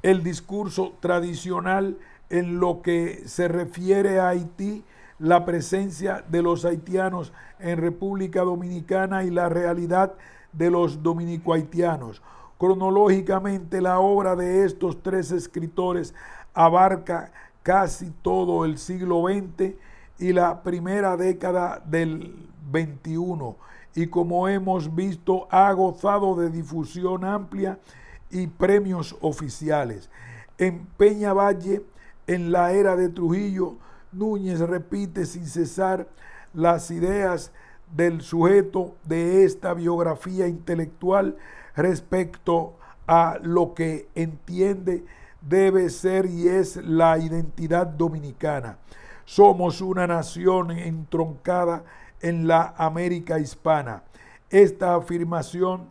el discurso tradicional en lo que se refiere a Haití, la presencia de los haitianos en República Dominicana y la realidad de los dominico-haitianos. Cronológicamente, la obra de estos tres escritores abarca casi todo el siglo XX y la primera década del XXI, y como hemos visto, ha gozado de difusión amplia y premios oficiales. En Peña Valle, en la era de Trujillo, Núñez repite sin cesar las ideas del sujeto de esta biografía intelectual respecto a lo que entiende debe ser y es la identidad dominicana. Somos una nación entroncada en la América hispana. Esta afirmación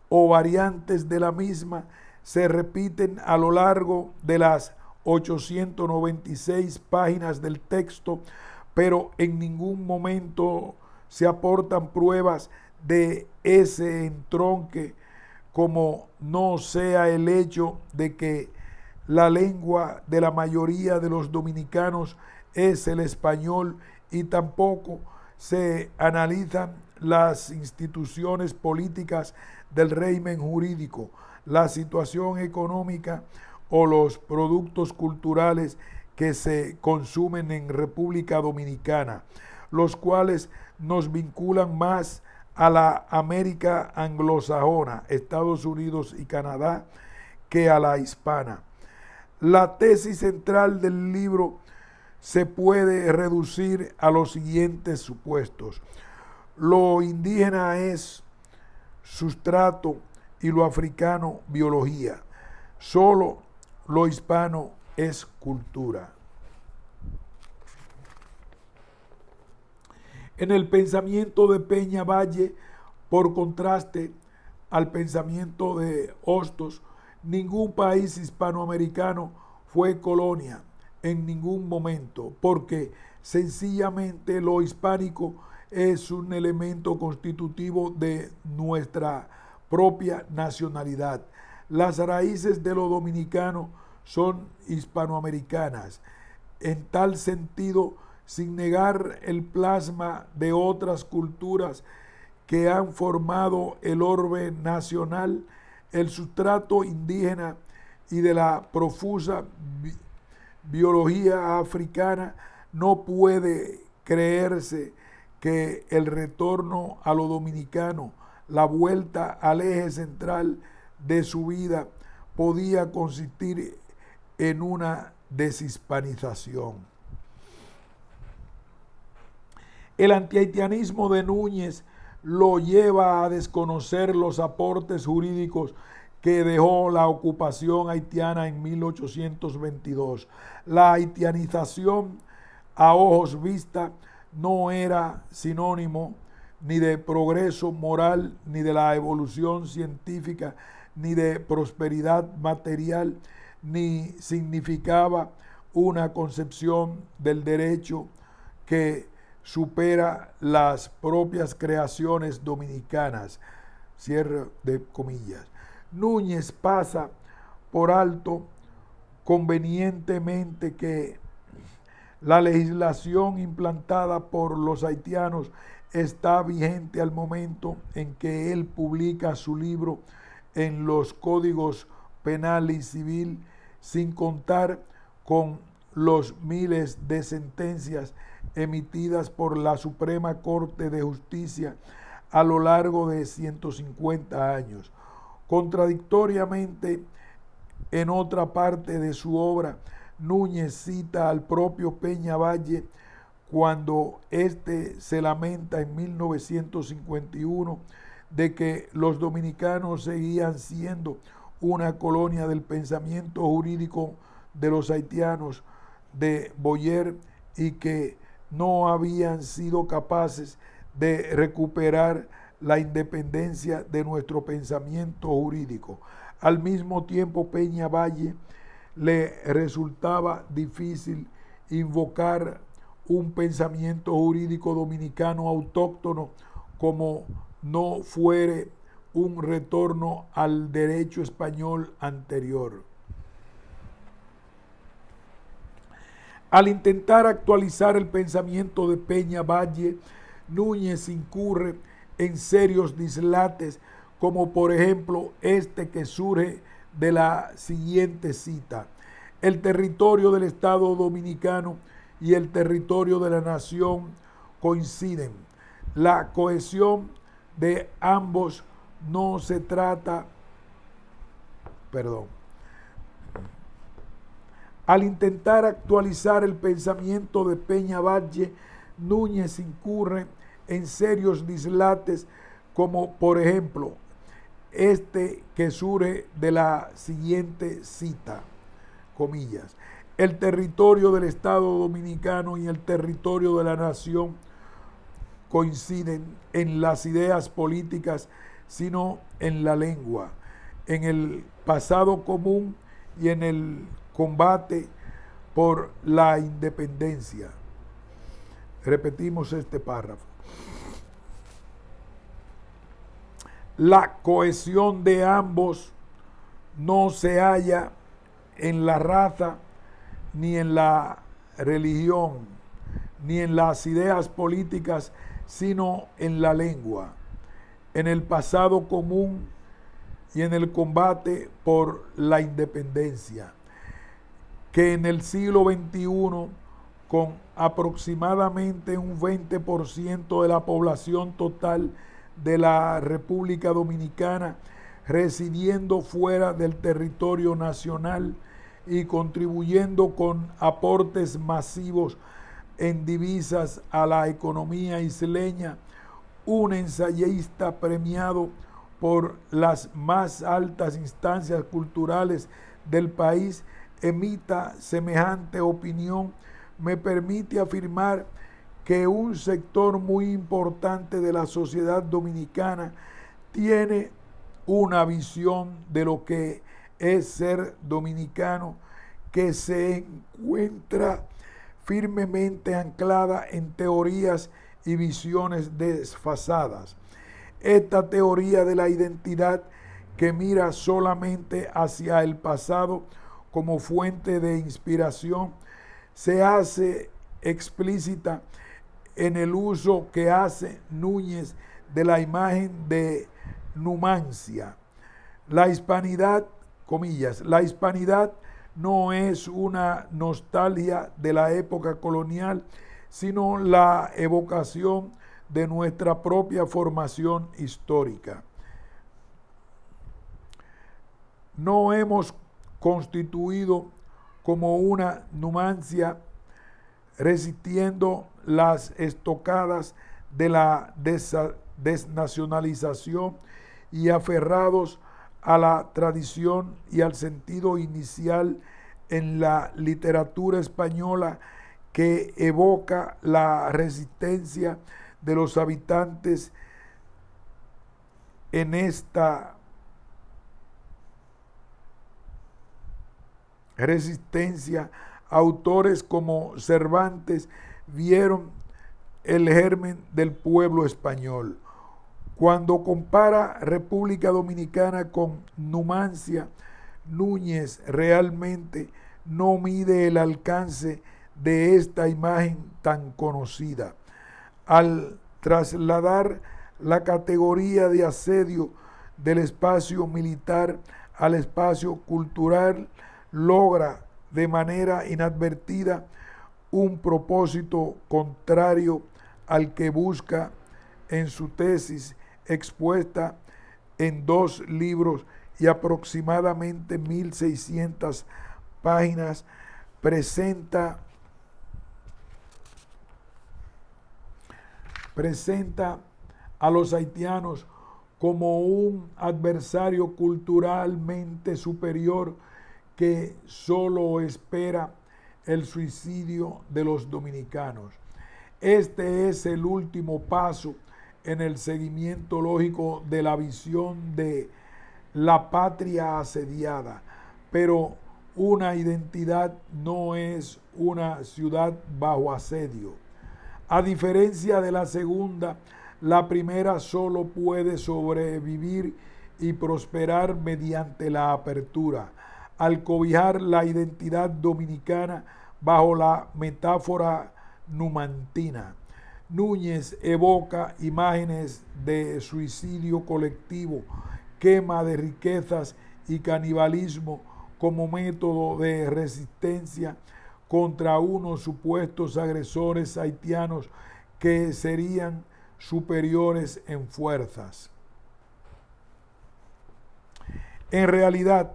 o variantes de la misma se repiten a lo largo de las 896 páginas del texto, pero en ningún momento se aportan pruebas de ese entronque, como no sea el hecho de que la lengua de la mayoría de los dominicanos es el español, y tampoco se analizan las instituciones políticas del régimen jurídico, la situación económica o los productos culturales que se consumen en República Dominicana, los cuales nos vinculan más a la América anglosajona, Estados Unidos y Canadá, que a la hispana. La tesis central del libro se puede reducir a los siguientes supuestos: lo indígena es sustrato y lo africano biología. Solo lo hispano es cultura. En el pensamiento de Peña Valle, por contraste al pensamiento de Hostos, ningún país hispanoamericano fue colonia en ningún momento, porque sencillamente lo hispánico es un elemento constitutivo de nuestra propia nacionalidad. Las raíces de lo dominicano son hispanoamericanas. En tal sentido, sin negar el plasma de otras culturas que han formado el orbe nacional, el sustrato indígena y de la profusa biología africana, no puede creerse que el retorno a lo dominicano, la vuelta al eje central de su vida, podía consistir en una deshispanización. El antihaitianismo de Núñez lo lleva a desconocer los aportes jurídicos que dejó la ocupación haitiana en 1822. La haitianización a ojos vistas no era sinónimo ni de progreso moral, ni de la evolución científica, ni de prosperidad material, ni significaba una concepción del derecho que supera las propias creaciones dominicanas. Cierre de comillas. Núñez pasa por alto convenientemente que la legislación implantada por los haitianos está vigente al momento en que él publica su libro en los códigos penal y civil, sin contar con los miles de sentencias emitidas por la Suprema Corte de Justicia a lo largo de 150 años. Contradictoriamente, en otra parte de su obra, Núñez cita al propio Peña Valle cuando éste se lamenta en 1951 de que los dominicanos seguían siendo una colonia del pensamiento jurídico de los haitianos de Boyer y que no habían sido capaces de recuperar la independencia de nuestro pensamiento jurídico. Al mismo tiempo, Peña Valle le resultaba difícil invocar un pensamiento jurídico dominicano autóctono como no fuere un retorno al derecho español anterior. Al intentar actualizar el pensamiento de Peña Valle, Núñez incurre en serios dislates, como por ejemplo este que surge de la siguiente cita: el territorio del Estado Dominicano y el territorio de la nación coinciden. La cohesión de ambos no se trata, Al intentar actualizar el pensamiento de Peña Valle, Núñez incurre en serios dislates, como por ejemplo este que surge de la siguiente cita, comillas: el territorio del Estado Dominicano y el territorio de la nación coinciden en las ideas políticas, sino en la lengua, en el pasado común y en el combate por la independencia. Repetimos este párrafo. La cohesión de ambos no se halla en la raza, ni en la religión, ni en las ideas políticas, sino en la lengua, en el pasado común y en el combate por la independencia, que en el siglo XXI, con aproximadamente un 20% de la población total de la República Dominicana residiendo fuera del territorio nacional y contribuyendo con aportes masivos en divisas a la economía isleña, un ensayista premiado por las más altas instancias culturales del país emita semejante opinión, me permite afirmar que un sector muy importante de la sociedad dominicana tiene una visión de lo que es ser dominicano que se encuentra firmemente anclada en teorías y visiones desfasadas. Esta teoría de la identidad, que mira solamente hacia el pasado como fuente de inspiración, se hace explícita en el uso que hace Núñez de la imagen de Numancia. La hispanidad, comillas, la hispanidad no es una nostalgia de la época colonial, sino la evocación de nuestra propia formación histórica. No hemos constituido como una Numancia resistiendo las estocadas de la desnacionalización y aferrados a la tradición y al sentido inicial en la literatura española que evoca la resistencia de los habitantes en esta resistencia. Autores como Cervantes vieron el germen del pueblo español. Cuando compara República Dominicana con Numancia, Núñez realmente no mide el alcance de esta imagen tan conocida. Al trasladar la categoría de asedio del espacio militar al espacio cultural, logra de manera inadvertida un propósito contrario al que busca en su tesis expuesta en 2 libros y aproximadamente 1.600 páginas. Presenta a los haitianos como un adversario culturalmente superior que solo espera el suicidio de los dominicanos. Este es el último paso en el seguimiento lógico de la visión de la patria asediada, pero una identidad no es una ciudad bajo asedio. A diferencia de la segunda, la primera solo puede sobrevivir y prosperar mediante la apertura, al cobijar la identidad dominicana bajo la metáfora numantina. Núñez evoca imágenes de suicidio colectivo, quema de riquezas y canibalismo como método de resistencia contra unos supuestos agresores haitianos que serían superiores en fuerzas. En realidad,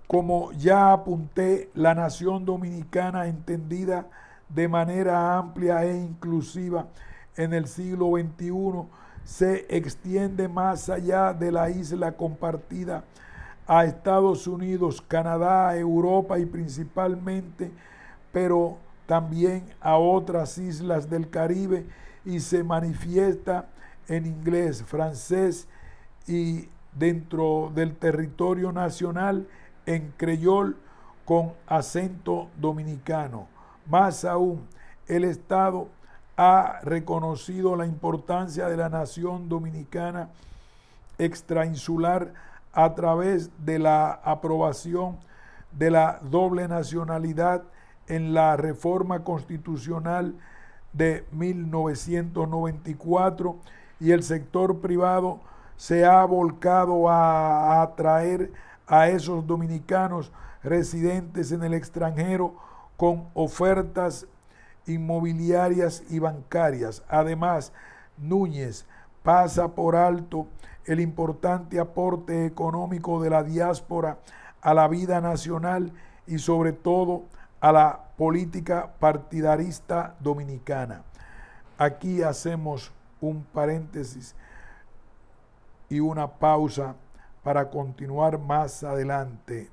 como ya apunté, la nación dominicana entendida de manera amplia e inclusiva en el siglo XXI se extiende más allá de la isla compartida a Estados Unidos, Canadá, Europa y principalmente, pero también a otras islas del Caribe y se manifiesta en inglés, francés y dentro del territorio nacional en creyol con acento dominicano. Más aún, el Estado ha reconocido la importancia de la nación dominicana extrainsular a través de la aprobación de la doble nacionalidad en la reforma constitucional de 1994 y el sector privado se ha volcado a atraer a esos dominicanos residentes en el extranjero con ofertas inmobiliarias y bancarias. Además, Núñez pasa por alto el importante aporte económico de la diáspora a la vida nacional y sobre todo a la política partidarista dominicana. Aquí hacemos un paréntesis y una pausa para continuar más adelante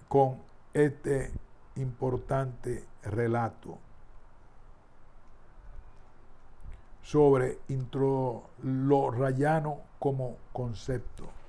con este importante relato sobre lo rayano como concepto.